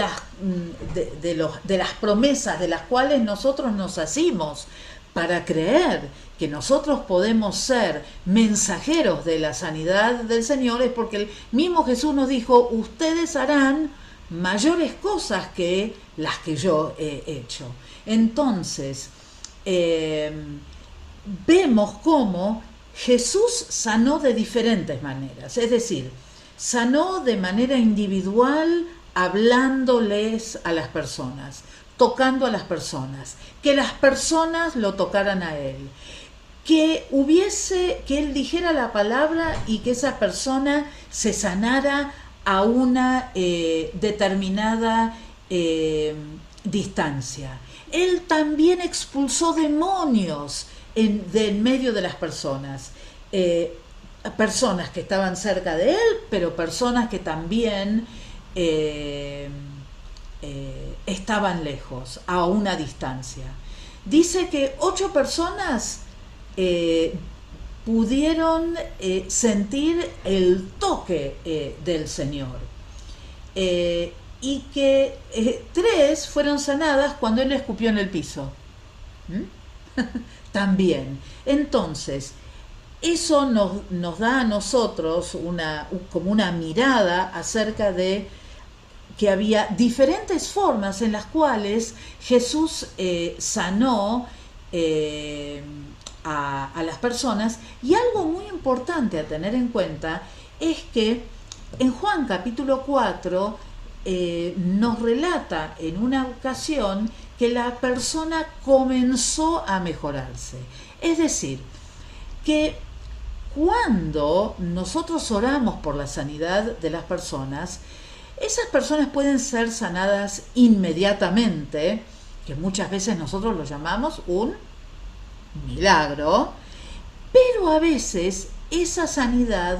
S1: las promesas de las cuales nosotros nos hacemos para creer que nosotros podemos ser mensajeros de la sanidad del Señor es porque el mismo Jesús nos dijo: ustedes harán mayores cosas que las que yo he hecho. Entonces, vemos cómo Jesús sanó de diferentes maneras, es decir, sanó de manera individual, hablándoles a las personas, tocando a las personas, que las personas lo tocaran a él, que él dijera la palabra y que esa persona se sanara a una determinada distancia. Él también expulsó demonios de en medio de las personas, personas que estaban cerca de él, pero personas que también eh, estaban lejos, a una distancia. Dice que 8 personas pudieron sentir el toque del Señor, y que 3 fueron sanadas cuando Él escupió en el piso. También. Entonces, eso nos da a nosotros como una mirada acerca de que había diferentes formas en las cuales Jesús sanó a las personas. Y algo muy importante a tener en cuenta es que en Juan capítulo 4 nos relata en una ocasión que la persona comenzó a mejorarse. Es decir, que cuando nosotros oramos por la sanidad de las personas, esas personas pueden ser sanadas inmediatamente, que muchas veces nosotros lo llamamos un milagro, pero a veces esa sanidad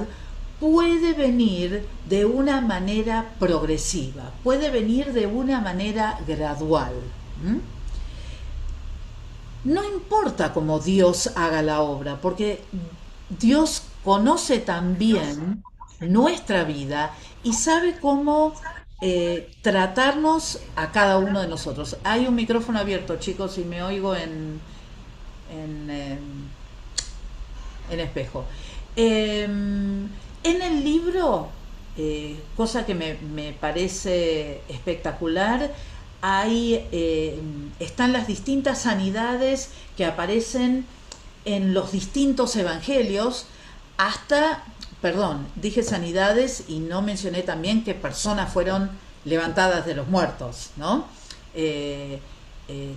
S1: puede venir de una manera progresiva, puede venir de una manera gradual. No importa cómo Dios haga la obra, porque Dios conoce también nuestra vida y sabe cómo tratarnos a cada uno de nosotros. Hay un micrófono abierto, chicos, y me oigo en espejo. En el libro, cosa que me parece espectacular, están las distintas sanidades que aparecen en los distintos evangelios, dije sanidades y no mencioné también que personas fueron levantadas de los muertos, ¿no?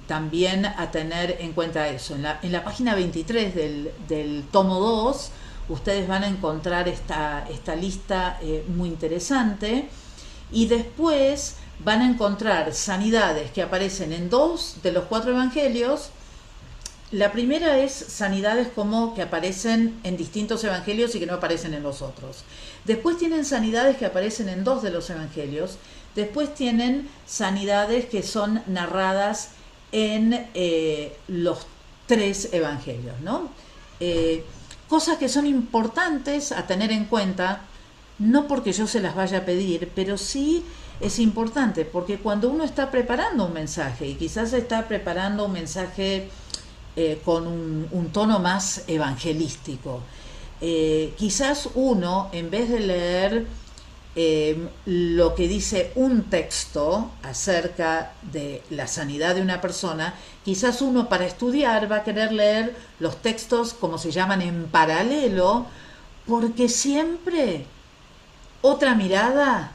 S1: También a tener en cuenta eso. En la página 23 del tomo 2, ustedes van a encontrar esta lista muy interesante, y después van a encontrar sanidades que aparecen en 2 de los 4 evangelios. La primera es sanidades como que aparecen en distintos evangelios y que no aparecen en los otros. Después tienen sanidades que aparecen en 2 de los evangelios. Después tienen sanidades que son narradas en los 3 evangelios, ¿no? Cosas que son importantes a tener en cuenta, no porque yo se las vaya a pedir, pero sí es importante, porque cuando uno está preparando un mensaje, y quizás está preparando un mensaje con un tono más evangelístico, quizás uno, en vez de leer lo que dice un texto acerca de la sanidad de una persona, quizás uno para estudiar va a querer leer los textos, como se llaman, en paralelo, porque siempre otra mirada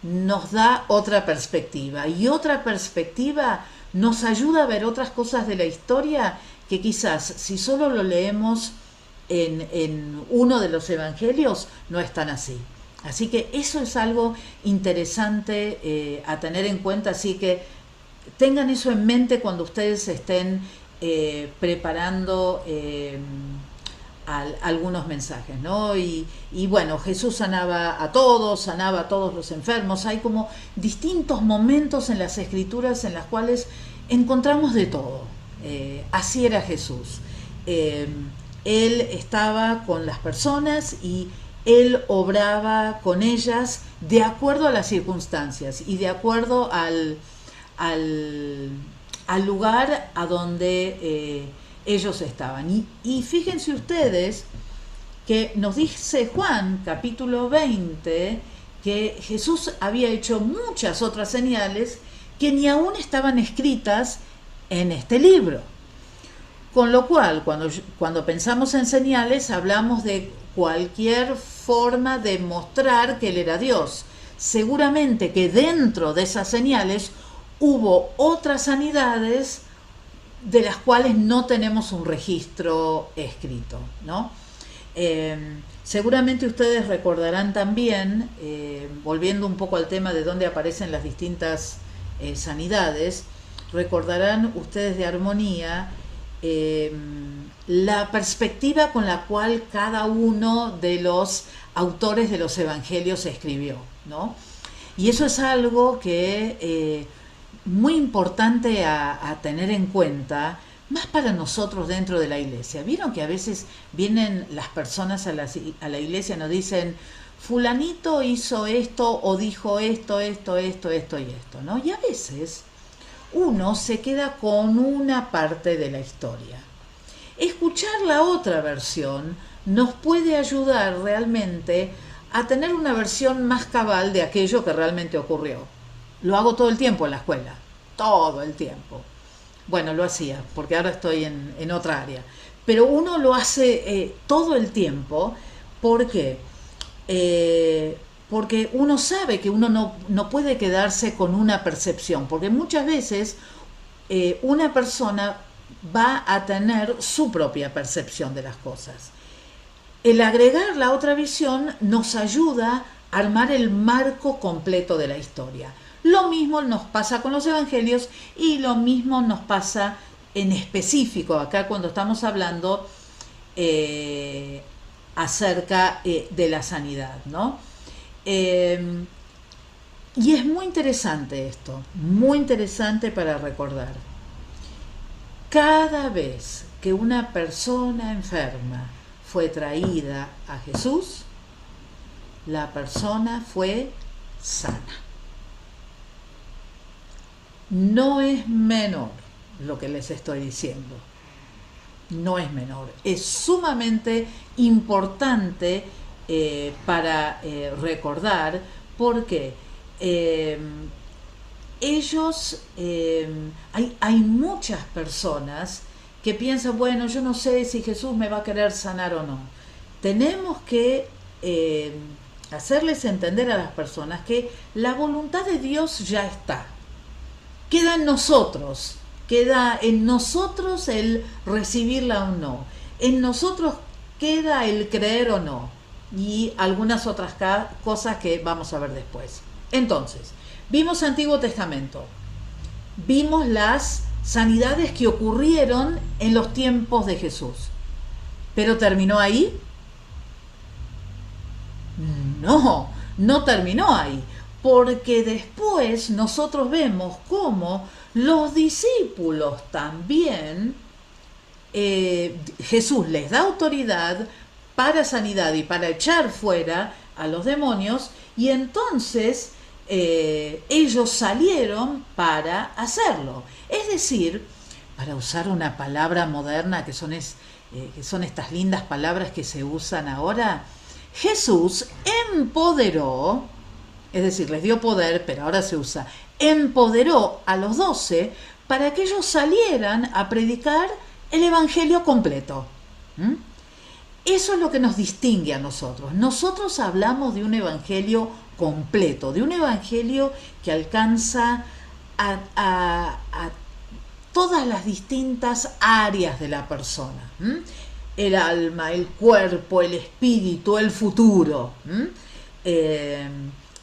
S1: nos da otra perspectiva, y otra perspectiva nos ayuda a ver otras cosas de la historia que quizás si solo lo leemos en uno de los evangelios no están así. Así que eso es algo interesante a tener en cuenta, así que tengan eso en mente cuando ustedes estén preparando algunos mensajes, ¿no? Y bueno, Jesús sanaba a todos los enfermos. Hay como distintos momentos en las Escrituras en las cuales encontramos de todo. Así era Jesús. Él estaba con las personas y Él obraba con ellas de acuerdo a las circunstancias y de acuerdo al lugar a donde ellos estaban. Y fíjense ustedes que nos dice Juan capítulo 20 que Jesús había hecho muchas otras señales que ni aún estaban escritas en este libro. Con lo cual, cuando pensamos en señales, hablamos de cualquier forma de mostrar que Él era Dios. Seguramente que dentro de esas señales hubo otras sanidades de las cuales no tenemos un registro escrito, ¿no? Seguramente ustedes recordarán también, volviendo un poco al tema de dónde aparecen las distintas sanidades, recordarán ustedes de Armonía la perspectiva con la cual cada uno de los autores de los evangelios escribió, ¿no? Y eso es algo que muy importante a tener en cuenta, más para nosotros dentro de la iglesia. Vieron que a veces vienen las personas a la iglesia y nos dicen, fulanito hizo esto o dijo esto, esto y esto, ¿no? Y a veces uno se queda con una parte de la historia. Escuchar la otra versión nos puede ayudar realmente a tener una versión más cabal de aquello que realmente ocurrió. Lo hago todo el tiempo en la escuela, todo el tiempo. Bueno, lo hacía, porque ahora estoy en otra área. Pero uno lo hace todo el tiempo. ¿Por qué? Porque uno sabe que uno no puede quedarse con una percepción, porque muchas veces una persona va a tener su propia percepción de las cosas. El agregar la otra visión nos ayuda a armar el marco completo de la historia. Lo mismo nos pasa con los evangelios y lo mismo nos pasa en específico acá cuando estamos hablando acerca de la sanidad, ¿no? Y es muy interesante esto, muy interesante para recordar. Cada vez que una persona enferma fue traída a Jesús, la persona fue sana. No es menor lo que les estoy diciendo. No es menor. Es sumamente importante para recordar, porque hay muchas personas que piensan, bueno, yo no sé si Jesús me va a querer sanar o no. Tenemos que hacerles entender a las personas que la voluntad de Dios ya está. Queda en nosotros el recibirla o no. En nosotros queda el creer o no. Y algunas otras cosas que vamos a ver después. Entonces, vimos Antiguo Testamento. Vimos las sanidades que ocurrieron en los tiempos de Jesús. ¿Pero terminó ahí? No terminó ahí. Porque después nosotros vemos cómo los discípulos también, Jesús les da autoridad para sanidad y para echar fuera a los demonios, y entonces ellos salieron para hacerlo. Es decir, para usar una palabra moderna que son estas lindas palabras que se usan ahora, Jesús empoderó, es decir, les dio poder, pero ahora se usa, empoderó a los 12 para que ellos salieran a predicar el evangelio completo. Eso es lo que nos distingue a nosotros. Nosotros hablamos de un evangelio completo, de un evangelio que alcanza a todas las distintas áreas de la persona. El alma, el cuerpo, el espíritu, el futuro.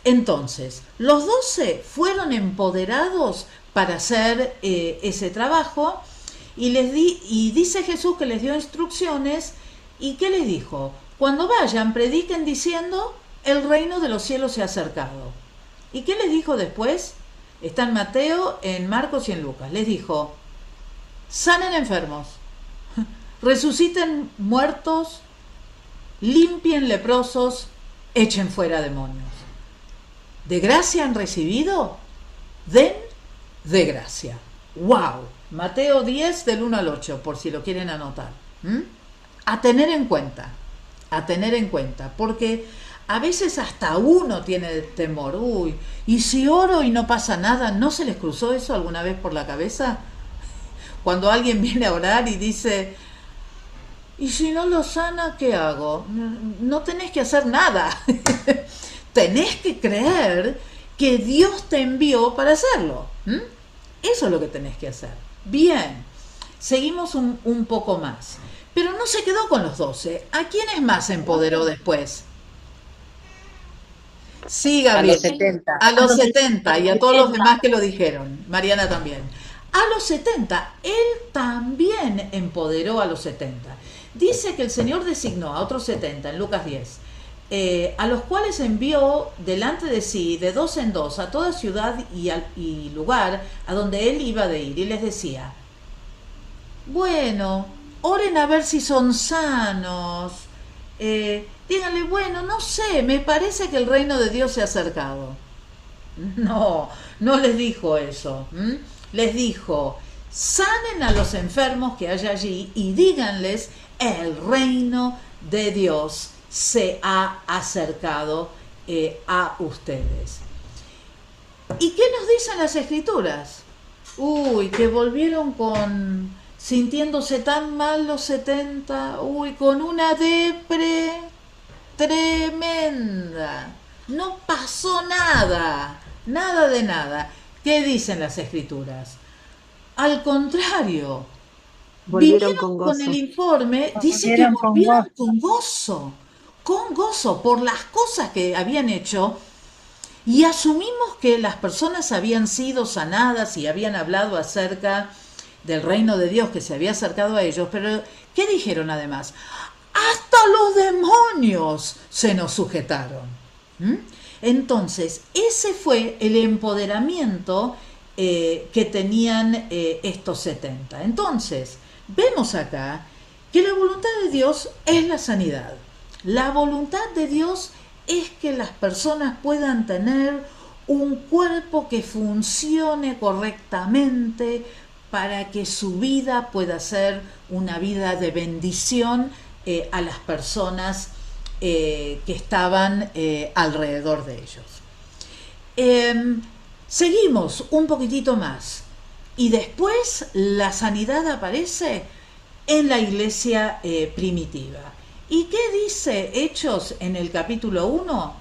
S1: Entonces, los 12 fueron empoderados para hacer ese trabajo, y dice Jesús que les dio instrucciones. ¿Y qué les dijo? Cuando vayan, prediquen diciendo, el reino de los cielos se ha acercado. ¿Y qué les dijo después? Está en Mateo, en Marcos y en Lucas. Les dijo, sanen enfermos, resuciten muertos, limpien leprosos, echen fuera demonios. ¿De gracia han recibido? Den de gracia. ¡Wow! Mateo 10 del 1 al 8, por si lo quieren anotar. A tener en cuenta, porque a veces hasta uno tiene temor. Uy, ¿y si oro y no pasa nada? ¿No se les cruzó eso alguna vez por la cabeza? Cuando alguien viene a orar y dice, ¿y si no lo sana, qué hago? No tenés que hacer nada. Tenés que creer que Dios te envió para hacerlo. Eso es lo que tenés que hacer. Bien, seguimos un poco más. Pero no se quedó con los 12. ¿A quiénes más empoderó después? Sí, Gabriel.
S11: A los 70.
S1: A los 70 y a todos los demás que lo dijeron. Mariana también. A los 70, él también empoderó a los 70. Dice que el Señor designó a otros 70 en Lucas 10 a los cuales envió delante de sí de dos en dos a toda ciudad y lugar a donde él iba de ir, y les decía: bueno, oren a ver si son sanos, díganle, bueno, no sé, me parece que el reino de Dios se ha acercado. No, no les dijo eso. Les dijo: sanen a los enfermos que hay allí y díganles, el reino de Dios se ha acercado a ustedes. ¿Y qué nos dicen las Escrituras? Uy, que volvieron sintiéndose tan mal los 70, con una depre tremenda. No pasó nada, nada de nada. ¿Qué dicen las Escrituras? Al contrario,
S2: Volvieron
S1: vinieron
S2: con
S1: con
S2: gozo.
S1: el informe, dice que
S4: Volvieron con
S1: volvieron
S4: gozo.
S1: con gozo por las cosas que habían hecho, y asumimos que las personas habían sido sanadas y habían hablado acerca del reino de Dios que se había acercado a ellos, pero ¿qué dijeron además? Hasta los demonios se nos sujetaron. Entonces, ese fue el empoderamiento que tenían estos 70. Entonces, vemos acá que la voluntad de Dios es la sanidad. La voluntad de Dios es que las personas puedan tener un cuerpo que funcione correctamente para que su vida pueda ser una vida de bendición a las personas que estaban alrededor de ellos. Seguimos un poquitito más y después la sanidad aparece en la iglesia primitiva. ¿Y qué dice Hechos en el capítulo 1?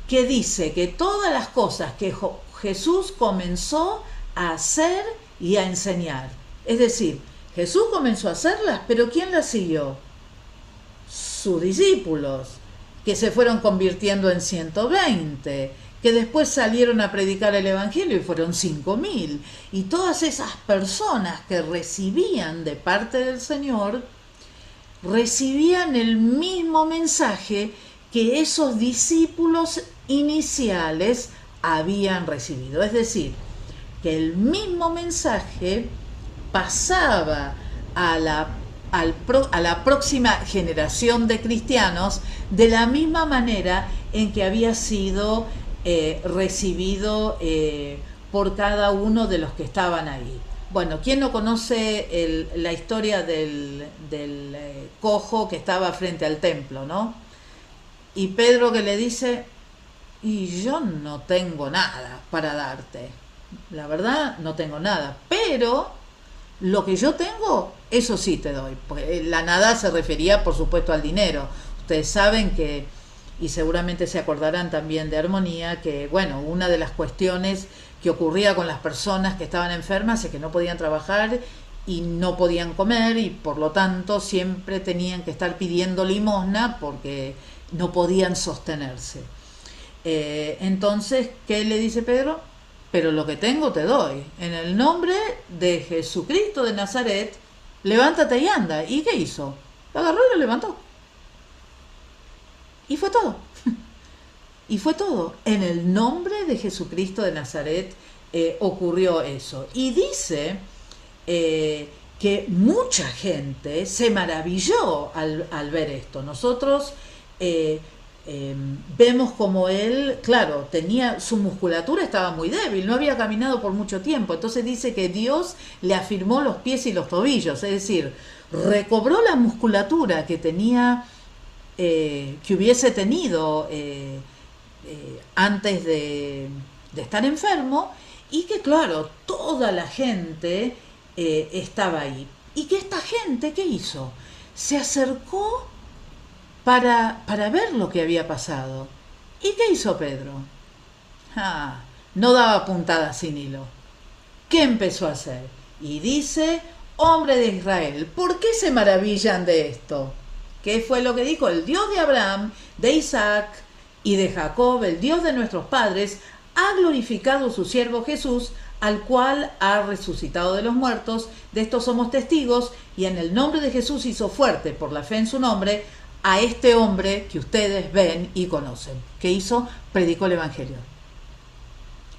S1: Que dice que todas las cosas que Jesús comenzó a hacer y a enseñar. Es decir, Jesús comenzó a hacerlas, pero ¿quién las siguió? Sus discípulos, que se fueron convirtiendo en 120, que después salieron a predicar el Evangelio y fueron 5.000. Y todas esas personas que recibían de parte del Señor, recibían el mismo mensaje que esos discípulos iniciales habían recibido. Es decir, que el mismo mensaje pasaba a la próxima generación de cristianos de la misma manera en que había sido recibido por cada uno de los que estaban ahí. Bueno, ¿quién no conoce la historia del cojo que estaba frente al templo, no? Y Pedro que le dice: y yo no tengo nada para darte, la verdad no tengo nada, pero lo que yo tengo, eso sí te doy. Porque la nada se refería, por supuesto, al dinero. Ustedes saben que, y seguramente se acordarán también de Armonía, que bueno, una de las cuestiones que ocurría con las personas que estaban enfermas es que no podían trabajar y no podían comer, y por lo tanto siempre tenían que estar pidiendo limosna porque no podían sostenerse. Entonces, ¿qué le dice Pedro? Pero lo que tengo te doy. En el nombre de Jesucristo de Nazaret, levántate y anda. ¿Y qué hizo? Lo agarró y lo levantó. Y fue todo. Y fue todo. En el nombre de Jesucristo de Nazaret ocurrió eso. Y dice que mucha gente se maravilló al ver esto. Nosotros vemos como él, claro, su musculatura estaba muy débil, no había caminado por mucho tiempo. Entonces dice que Dios le afirmó los pies y los tobillos, es decir, recobró la musculatura que tenía, que hubiese tenido antes de estar enfermo, y que claro, toda la gente estaba ahí. Y que esta gente, ¿qué hizo? Se acercó para ver lo que había pasado. ¿Y qué hizo Pedro? No daba puntada sin hilo. ¿Qué empezó a hacer? Y dice: hombre de Israel, ¿por qué se maravillan de esto? ¿Qué fue lo que dijo? El Dios de Abraham, de Isaac y de Jacob, el Dios de nuestros padres, ha glorificado su siervo Jesús, al cual ha resucitado de los muertos. De esto somos testigos, y en el nombre de Jesús hizo fuerte, por la fe en su nombre, a este hombre que ustedes ven y conocen. ¿Qué hizo? Predicó el Evangelio.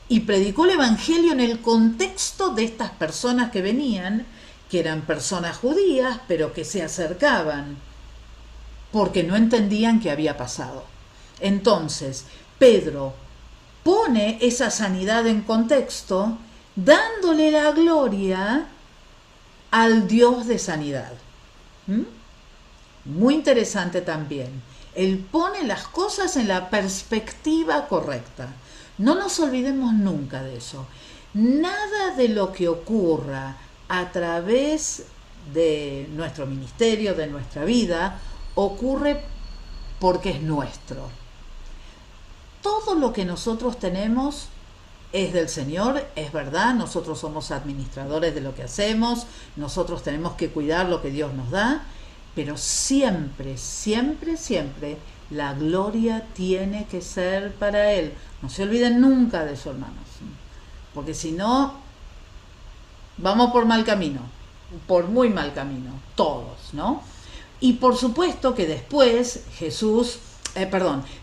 S1: Y predicó el Evangelio en el contexto de estas personas que venían, que eran personas judías, pero que se acercaban porque no entendían qué había pasado. Entonces, Pedro pone esa sanidad en contexto, dándole la gloria al Dios de sanidad. Muy interesante también. Él pone las cosas en la perspectiva correcta. No nos olvidemos nunca de eso. Nada de lo que ocurra a través de nuestro ministerio, de nuestra vida, ocurre porque es nuestro. Todo lo que nosotros tenemos es del Señor, es verdad, nosotros somos administradores de lo que hacemos, nosotros tenemos que cuidar lo que Dios nos da, pero siempre, siempre, siempre la gloria tiene que ser para Él. No se olviden nunca de eso, hermanos, porque si no, vamos por mal camino, por muy mal camino, todos, ¿no? Y por supuesto que después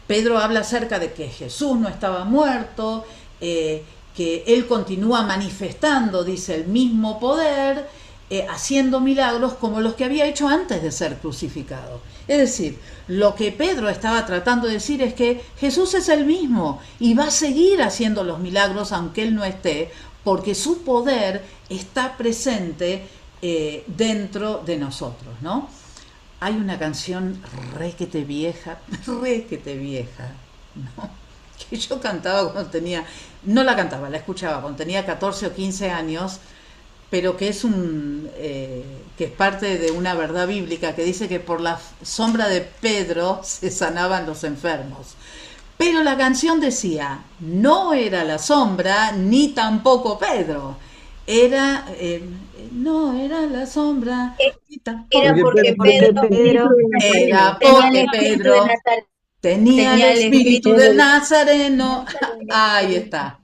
S1: Pedro habla acerca de que Jesús no estaba muerto, que Él continúa manifestando, dice, el mismo poder, haciendo milagros como los que había hecho antes de ser crucificado. Es decir, lo que Pedro estaba tratando de decir es que Jesús es el mismo y va a seguir haciendo los milagros aunque Él no esté, porque su poder está presente dentro de nosotros, ¿no? Hay una canción requete vieja, ¿no? Que yo cantaba cuando tenía, no la cantaba, la escuchaba cuando tenía 14 o 15 años, pero que es que es parte de una verdad bíblica que dice que por la sombra de Pedro se sanaban los enfermos. Pero la canción decía, no era la sombra ni tampoco Pedro, no era la sombra.
S5: Era porque Pedro
S1: tenía el espíritu del Nazareno. Ahí está.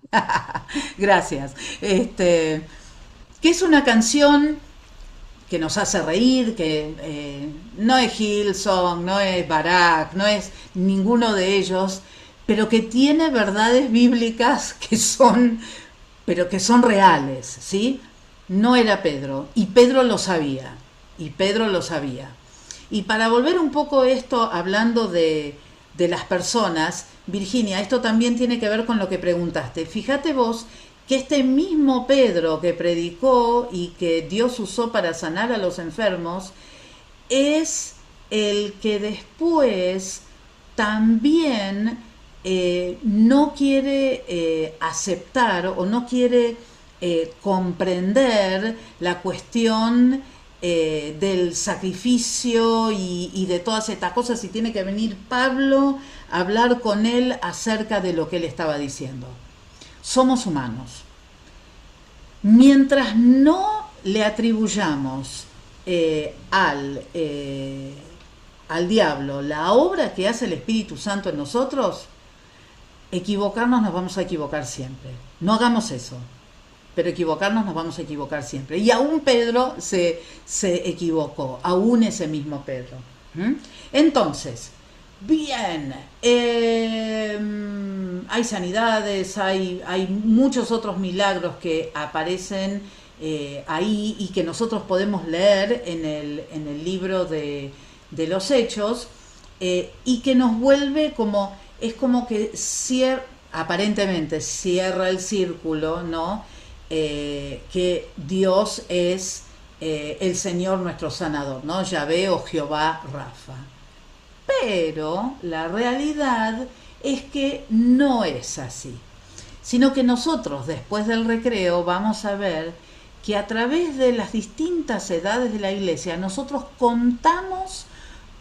S1: Gracias. Que es una canción que nos hace reír, que no es Hillsong, no es Barak, no es ninguno de ellos, pero que tiene verdades bíblicas pero que son reales, ¿sí? No era Pedro, y Pedro lo sabía, Y para volver un poco esto, hablando de las personas, Virginia, esto también tiene que ver con lo que preguntaste. Fíjate vos que este mismo Pedro que predicó y que Dios usó para sanar a los enfermos, es el que después también no quiere aceptar o no quiere comprender la cuestión del sacrificio y de todas estas cosas, y tiene que venir Pablo a hablar con él acerca de lo que él estaba diciendo. Somos humanos. Mientras no le atribuyamos al diablo la obra que hace el Espíritu Santo en nosotros, equivocarnos nos vamos a equivocar siempre. No hagamos eso, pero equivocarnos nos vamos a equivocar siempre. Y aún Pedro se equivocó, aún ese mismo Pedro. Entonces, bien, hay sanidades, hay muchos otros milagros que aparecen ahí y que nosotros podemos leer en el libro de los Hechos, y que nos vuelve es como que aparentemente cierra el círculo, ¿no? Que Dios es el Señor nuestro sanador, ¿no? Yahvé o Jehová Rafa. Pero la realidad es que no es así, sino que nosotros después del recreo vamos a ver que a través de las distintas edades de la iglesia nosotros contamos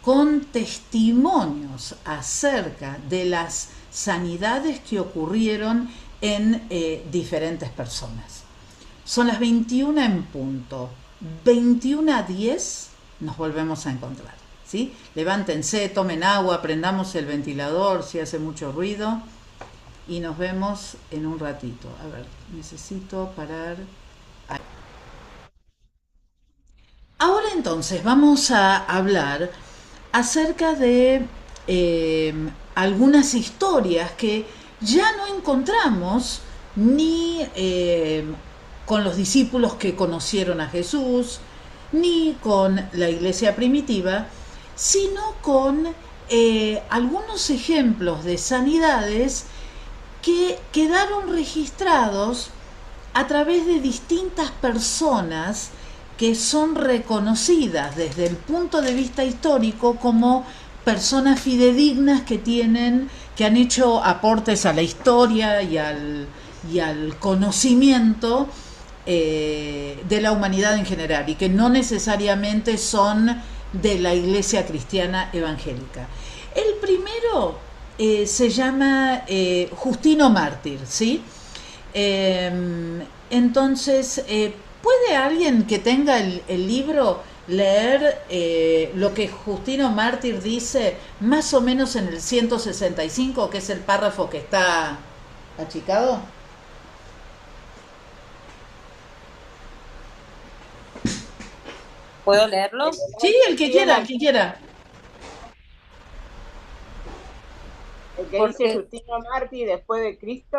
S1: con testimonios acerca de las sanidades que ocurrieron en diferentes personas. Son las 21 en punto. 21:10 nos volvemos a encontrar, ¿sí? Levántense, tomen agua, prendamos el ventilador si hace mucho ruido y nos vemos en un ratito. A ver, necesito parar. Ahí. Ahora entonces vamos a hablar acerca de algunas historias que ya no encontramos ni con los discípulos que conocieron a Jesús, ni con la iglesia primitiva, sino con algunos ejemplos de sanidades que quedaron registrados a través de distintas personas que son reconocidas desde el punto de vista histórico como personas fidedignas que han hecho aportes a la historia y al conocimiento de la humanidad en general, y que no necesariamente son de la iglesia cristiana evangélica. El primero se llama Justino Mártir, ¿sí? Entonces, ¿puede alguien que tenga el libro leer lo que Justino Mártir dice más o menos en el 165, que es el párrafo que está achicado?
S11: ¿Puedo leerlo?
S1: Sí, el que quiera, el que quiera.
S12: El que dice Justino Mártir después de Cristo.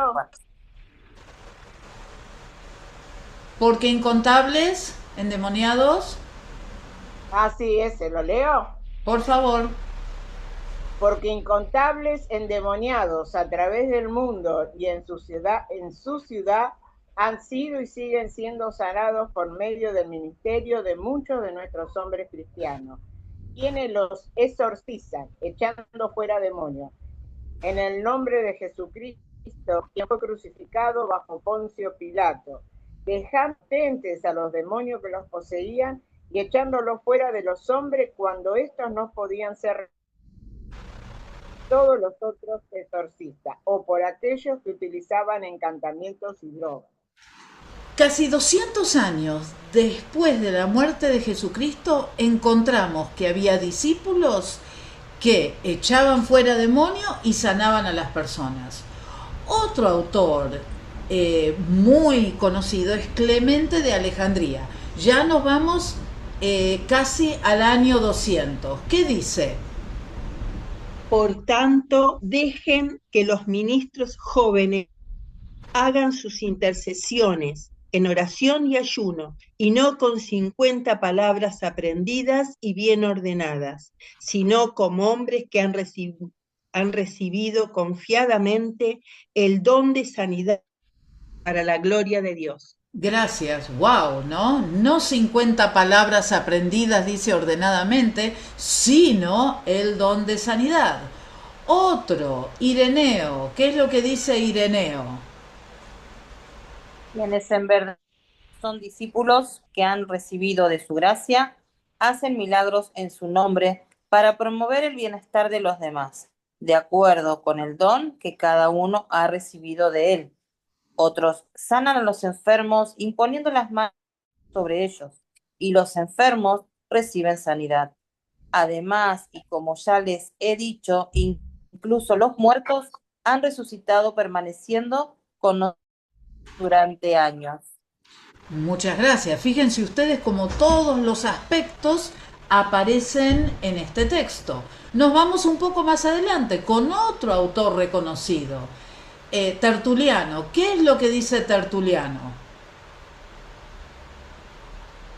S1: Porque incontables endemoniados.
S12: Ah, sí, ese, ¿lo leo?
S1: Por favor.
S12: Porque incontables endemoniados a través del mundo y en su ciudad han sido y siguen siendo sanados por medio del ministerio de muchos de nuestros hombres cristianos, quienes los exorcizan, echando fuera demonios. En el nombre de Jesucristo, quien fue crucificado bajo Poncio Pilato, dejando patentes a los demonios que los poseían y echándolos fuera de los hombres cuando estos no podían ser todos los otros exorcistas, o por aquellos que utilizaban encantamientos y drogas.
S1: Casi 200 años después de la muerte de Jesucristo, encontramos que había discípulos que echaban fuera demonios y sanaban a las personas. Otro autor muy conocido es Clemente de Alejandría. Ya nos vamos casi al año 200. ¿Qué dice?
S2: Por tanto, dejen que los ministros jóvenes hagan sus intercesiones en oración y ayuno, y no con 50 palabras aprendidas y bien ordenadas, sino como hombres que han recibido confiadamente el don de sanidad para la gloria de Dios.
S1: Gracias, wow, ¿no? No 50 palabras aprendidas, dice ordenadamente, sino el don de sanidad. Otro, Ireneo. ¿Qué es lo que dice Ireneo?
S11: Quienes en verdad son discípulos que han recibido de su gracia, hacen milagros en su nombre para promover el bienestar de los demás, de acuerdo con el don que cada uno ha recibido de él. Otros sanan a los enfermos imponiendo las manos sobre ellos, y los enfermos reciben sanidad. Además, y como ya les he dicho, incluso los muertos han resucitado permaneciendo con nosotros durante años.
S1: Muchas gracias. Fíjense ustedes cómo todos los aspectos aparecen en este texto. Nos vamos un poco más adelante con otro autor reconocido, Tertuliano. ¿Qué es lo que dice Tertuliano?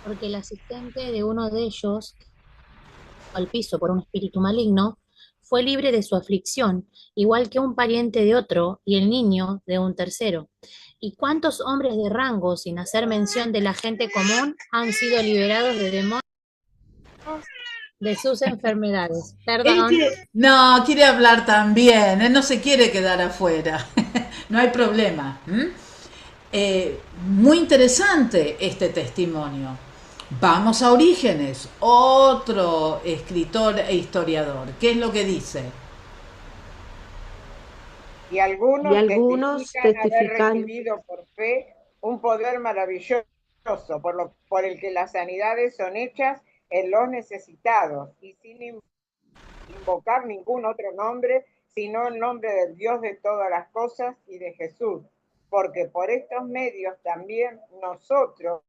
S13: Porque el asistente de uno de ellos, al piso por un espíritu maligno, fue libre de su aflicción, igual que un pariente de otro y el niño de un tercero. ¿Y cuántos hombres de rango, sin hacer mención de la gente común, han sido liberados de demonios de sus enfermedades? Perdón.
S1: No, quiere hablar también, él no se quiere quedar afuera, no hay problema. Muy interesante este testimonio. Vamos a Orígenes, otro escritor e historiador. ¿Qué es lo que dice?
S12: Y algunos testifican haber recibido por fe un poder maravilloso por el que las sanidades son hechas en los necesitados y sin invocar ningún otro nombre, sino el nombre del Dios de todas las cosas y de Jesús, porque por estos medios también nosotros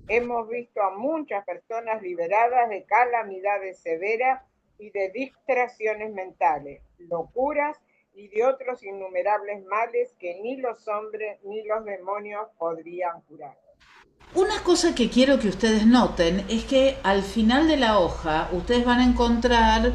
S12: hemos visto a muchas personas liberadas de calamidades severas y de distracciones mentales, locuras y de otros innumerables males que ni los hombres ni los demonios podrían curar.
S1: Una cosa que quiero que ustedes noten es que al final de la hoja ustedes van a encontrar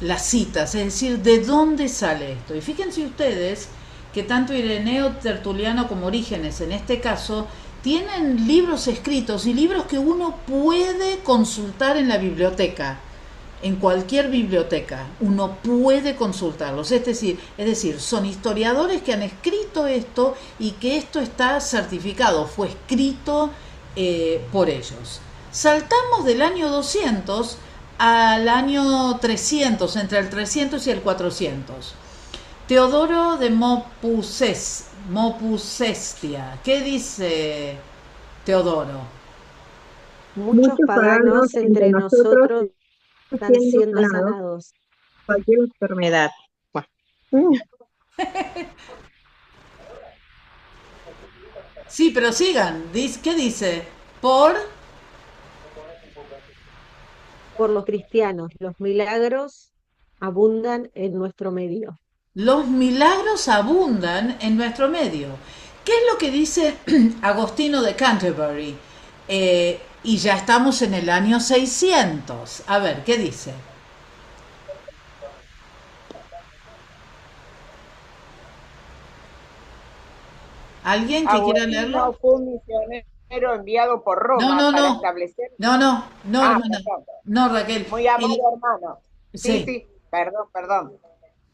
S1: las citas, es decir, de dónde sale esto. Y fíjense ustedes que tanto Ireneo, Tertuliano como Orígenes, en este caso, tienen libros escritos y libros que uno puede consultar en la biblioteca, en cualquier biblioteca, uno puede consultarlos. Es decir, son historiadores que han escrito esto y que esto está certificado, fue escrito por ellos. Saltamos del año 200 al año 300, entre el 300 y el 400. Teodoro de Mopusestia. ¿Qué dice Teodoro?
S14: Muchos paganos entre nosotros están siendo sanados. Cualquier enfermedad.
S1: Sí, pero sigan. ¿Qué dice? Por
S14: los cristianos, los milagros abundan en nuestro medio.
S1: Los milagros abundan en nuestro medio. ¿Qué es lo que dice Agostino de Canterbury? Y ya estamos en el año 600. A ver, ¿qué dice? ¿Alguien que quiera leerlo?
S12: Fue un misionero enviado por Roma para establecer...
S1: No, Raquel.
S12: Muy amado hermano. Sí, perdón.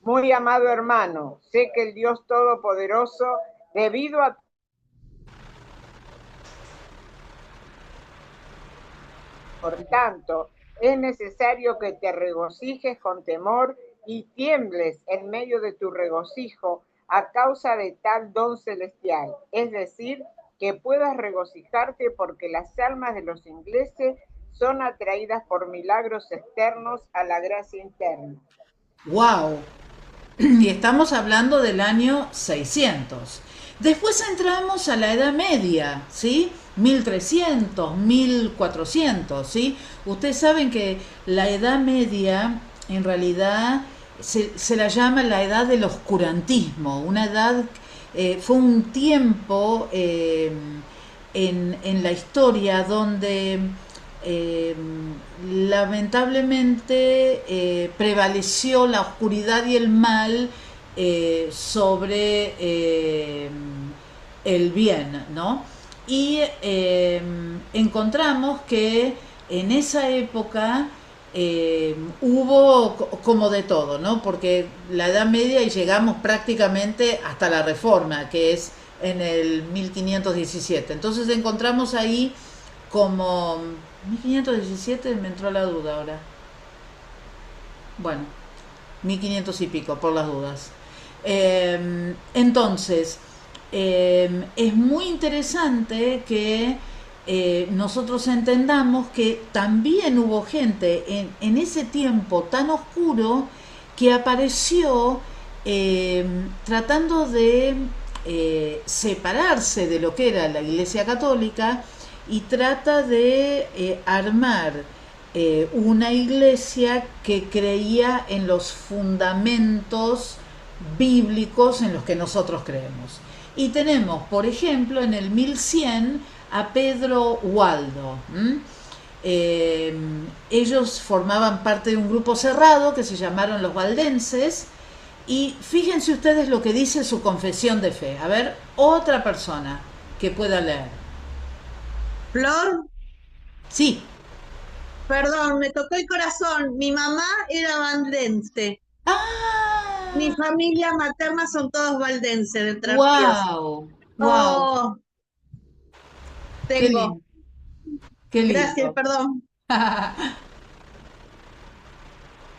S12: Muy amado hermano, sé que el Dios Todopoderoso, debido a por tanto, es necesario que te regocijes con temor y tiembles en medio de tu regocijo a causa de tal don celestial, es decir, que puedas regocijarte porque las almas de los ingleses son atraídas por milagros externos a la gracia interna.
S1: ¡Wow! Y estamos hablando del año 600. Después entramos a la Edad Media, ¿sí? 1300, 1400, ¿sí? Ustedes saben que la Edad Media en realidad se la llama la edad del oscurantismo, una edad, fue un tiempo en la historia donde lamentablemente prevaleció la oscuridad y el mal sobre el bien, ¿no? Y encontramos que en esa época hubo como de todo, ¿no? Porque la Edad Media y llegamos prácticamente hasta la Reforma, que es en el 1517. Entonces encontramos ahí como 1517, me entró la duda ahora. Bueno, 1500 y pico, por las dudas. Entonces, es muy interesante que nosotros entendamos que también hubo gente en ese tiempo tan oscuro que apareció tratando de separarse de lo que era la Iglesia Católica y trata de armar una iglesia que creía en los fundamentos bíblicos en los que nosotros creemos. Y tenemos, por ejemplo, en el 1100 a Pedro Waldo. Ellos formaban parte de un grupo cerrado que se llamaron los valdenses. Y fíjense ustedes lo que dice su confesión de fe. A ver, otra persona que pueda leer.
S3: Flor.
S1: Sí.
S3: Perdón, me tocó el corazón. Mi mamá era valdense.
S1: ¡Ah!
S3: Mi familia materna son todos valdenses, de Entre Ríos.
S1: ¡Wow! ¡Wow!
S3: Tengo.
S1: Qué lindo.
S3: Gracias, perdón.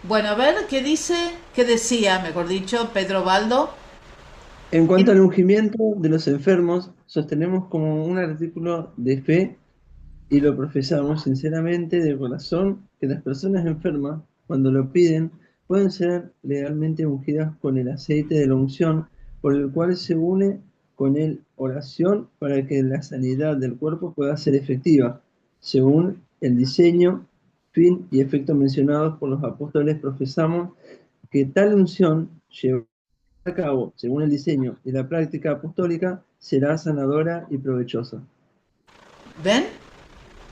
S1: Bueno, a ver, ¿qué dice? ¿Qué decía, mejor dicho, Pedro Waldo?
S10: En cuanto al ungimiento de los enfermos, sostenemos como un artículo de fe y lo profesamos sinceramente de corazón que las personas enfermas, cuando lo piden, pueden ser legalmente ungidas con el aceite de la unción, por el cual se une con el oración para que la sanidad del cuerpo pueda ser efectiva, según el diseño fin y efecto mencionados por los apóstoles, profesamos que tal unción llevada a cabo según el diseño y la práctica apostólica será sanadora y provechosa.
S1: ¿Ven?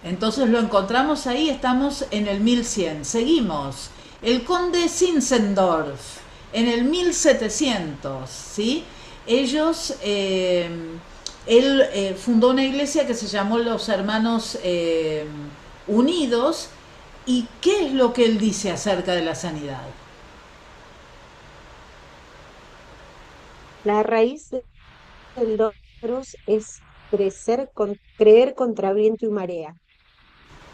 S1: Entonces lo encontramos ahí, estamos en el 1100. Seguimos. El conde Zinzendorf, en el 1700, ¿sí? Él fundó una iglesia que se llamó los Hermanos Unidos. ¿Y qué es lo que él dice acerca de la sanidad?
S14: La raíz del Doros es creer contra viento y marea.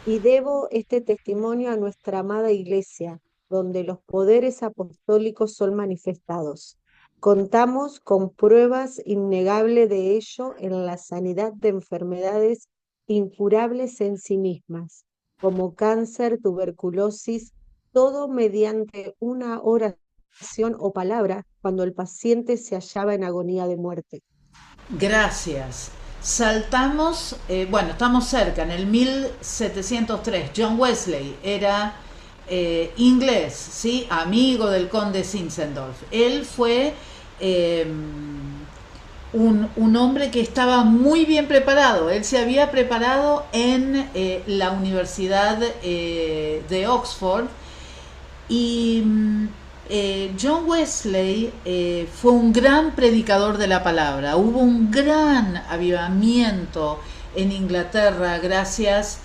S14: Y debo este testimonio a nuestra amada Iglesia, donde los poderes apostólicos son manifestados. Contamos con pruebas innegables de ello en la sanidad de enfermedades incurables en sí mismas, como cáncer, tuberculosis, todo mediante una oración o palabra cuando el paciente se hallaba en agonía de muerte.
S1: Gracias. Saltamos, estamos cerca, en el 1703. John Wesley era inglés, ¿sí? Amigo del conde Zinzendorf. Él fue un hombre que estaba muy bien preparado. Él se había preparado en la Universidad de Oxford y John Wesley fue un gran predicador de la palabra. Hubo un gran avivamiento en Inglaterra gracias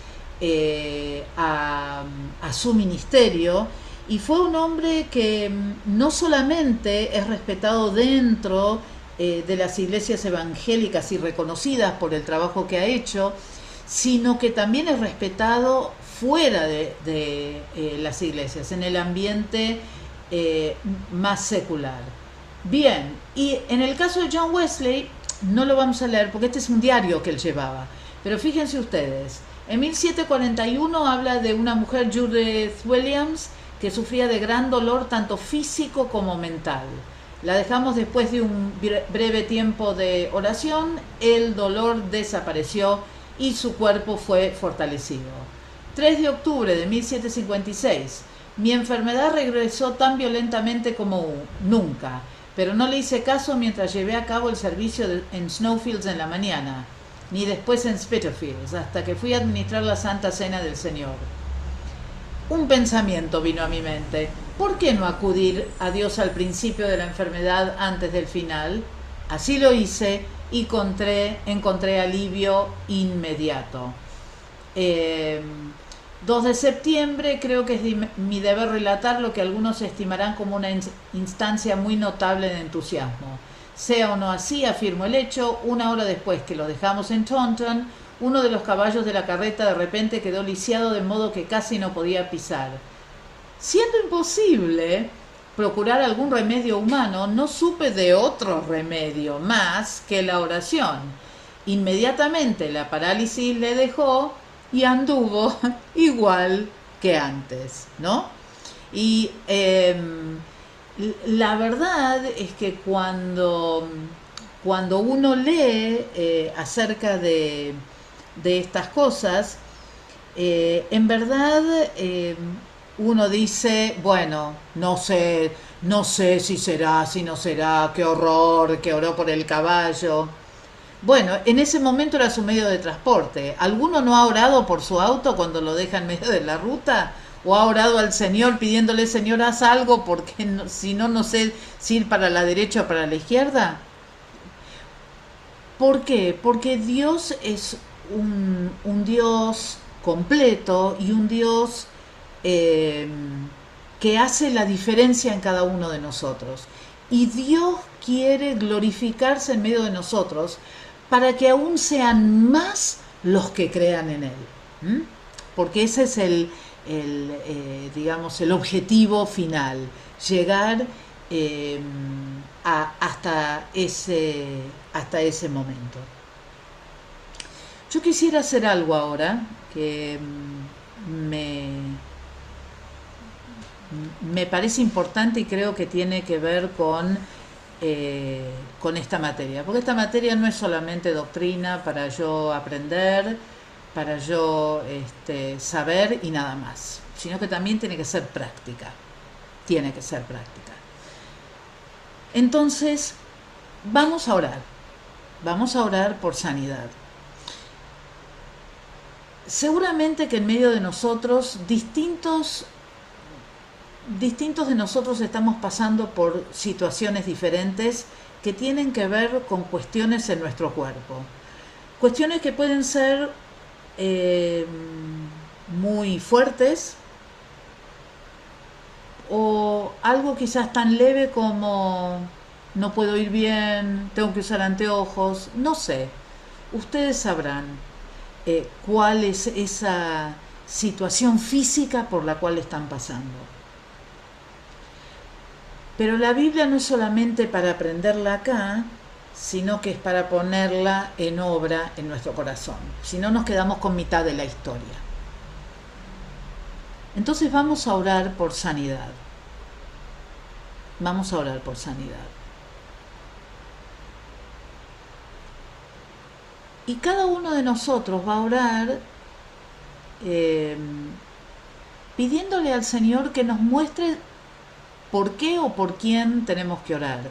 S1: a su ministerio, y fue un hombre que no solamente es respetado dentro de las iglesias evangélicas y reconocidas por el trabajo que ha hecho, sino que también es respetado fuera de las iglesias, en el ambiente más secular. Bien, y en el caso de John Wesley no lo vamos a leer porque este es un diario que él llevaba, pero fíjense ustedes, en 1741 habla de una mujer, Judith Williams, que sufría de gran dolor tanto físico como mental. La dejamos después de un breve tiempo de oración, el dolor desapareció y su cuerpo fue fortalecido. 3 de octubre de 1756, mi enfermedad regresó tan violentamente como nunca, pero no le hice caso mientras llevé a cabo el servicio en Snowfields en la mañana, ni después en Spitalfields, hasta que fui a administrar la Santa Cena del Señor. Un pensamiento vino a mi mente: ¿por qué no acudir a Dios al principio de la enfermedad antes del final? Así lo hice y encontré alivio inmediato. 2 de septiembre, creo que es mi deber relatar lo que algunos estimarán como una instancia muy notable de entusiasmo. Sea o no así, afirmo el hecho, 1 hora después que lo dejamos en Taunton, uno de los caballos de la carreta de repente quedó lisiado de modo que casi no podía pisar. Siendo imposible procurar algún remedio humano, no supe de otro remedio más que la oración. Inmediatamente la parálisis le dejó y anduvo igual que antes, ¿no? Y la verdad es que cuando uno lee acerca de estas cosas, en verdad uno dice, bueno, no sé si será, si no será, qué horror, que oró por el caballo. Bueno, en ese momento era su medio de transporte. ¿Alguno no ha orado por su auto cuando lo deja en medio de la ruta? ¿O ha orado al Señor pidiéndole, Señor, haz algo porque si no sé si ir para la derecha o para la izquierda? ¿Por qué? Porque Dios es un Dios completo y un Dios que hace la diferencia en cada uno de nosotros. Y Dios quiere glorificarse en medio de nosotros para que aún sean más los que crean en Él. Porque ese es el objetivo final, llegar hasta ese momento. Yo quisiera hacer algo ahora que me parece importante y creo que tiene que ver con esta materia, porque esta materia no es solamente doctrina para yo aprender, para yo saber y nada más, sino que también tiene que ser práctica. Tiene que ser práctica. Entonces, vamos a orar por sanidad. Seguramente que en medio de nosotros, distintos de nosotros estamos pasando por situaciones diferentes que tienen que ver con cuestiones en nuestro cuerpo. Cuestiones que pueden ser muy fuertes, o algo quizás tan leve como no puedo ir bien, tengo que usar anteojos, no sé. Ustedes sabrán cuál es esa situación física por la cual están pasando. Pero la Biblia no es solamente para aprenderla acá, sino que es para ponerla en obra en nuestro corazón. Si no, nos quedamos con mitad de la historia. Entonces vamos a orar por sanidad. Vamos a orar por sanidad. Y cada uno de nosotros va a orar pidiéndole al Señor que nos muestre por qué o por quién tenemos que orar.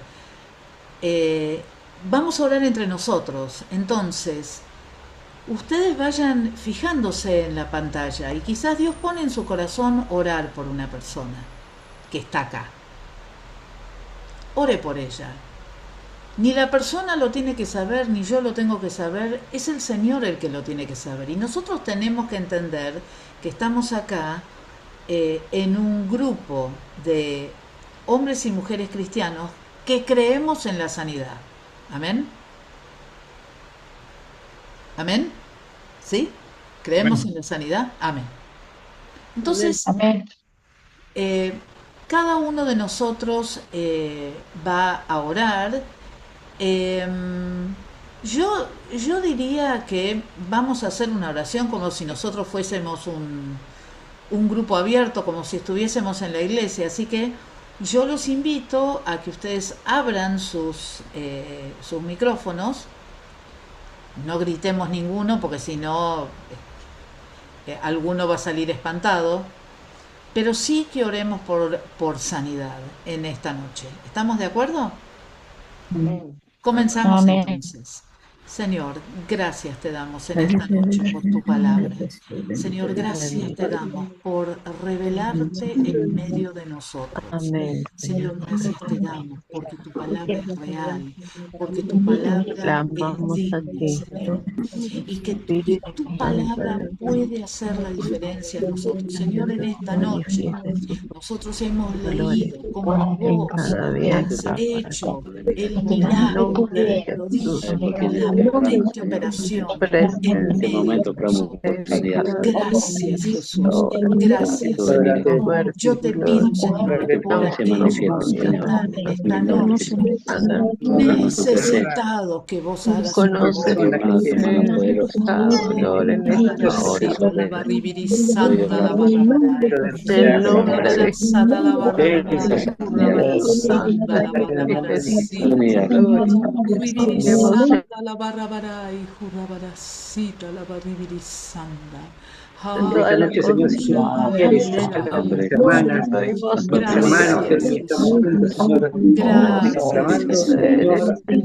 S1: Vamos a orar entre nosotros. Entonces, ustedes vayan fijándose en la pantalla y quizás Dios pone en su corazón orar por una persona que está acá. Ore por ella. Ni la persona lo tiene que saber, ni yo lo tengo que saber, es el Señor el que lo tiene que saber. Y nosotros tenemos que entender que estamos acá en un grupo de hombres y mujeres cristianos que creemos en la sanidad. ¿Amén? ¿Amén? ¿Sí? ¿Creemos en la sanidad? Amén. Entonces, cada uno de nosotros va a orar. Yo diría que vamos a hacer una oración como si nosotros fuésemos un grupo abierto, como si estuviésemos en la iglesia. Así que yo los invito a que ustedes abran sus micrófonos. No gritemos ninguno, porque si no, alguno va a salir espantado. Pero sí que oremos por sanidad en esta noche. ¿Estamos de acuerdo?
S14: Amén.
S1: Comenzamos
S6: Amén.
S1: entonces. Señor, gracias te damos en esta noche por tu palabra. Señor, gracias te damos por revelarte en medio de nosotros. Señor, gracias te damos porque tu palabra es real, porque tu palabra es digna, Señor, y que tu palabra puede hacer la diferencia en nosotros. Señor, en esta noche nosotros hemos leído cómo vos has hecho el milagro, el prodigio, la potente operación en medio de nosotros. Gracias, Jesús. Gracias, Señor. Yo te pido, Señor, por aquellos que están en esta noche necesitados, que vos hagas un Barrabaray, Jurabaracita, la Barribirisanda.
S15: Esta noche, Señor, si tú quieres, hermanas, hermanos, que estamos juntos, Señor,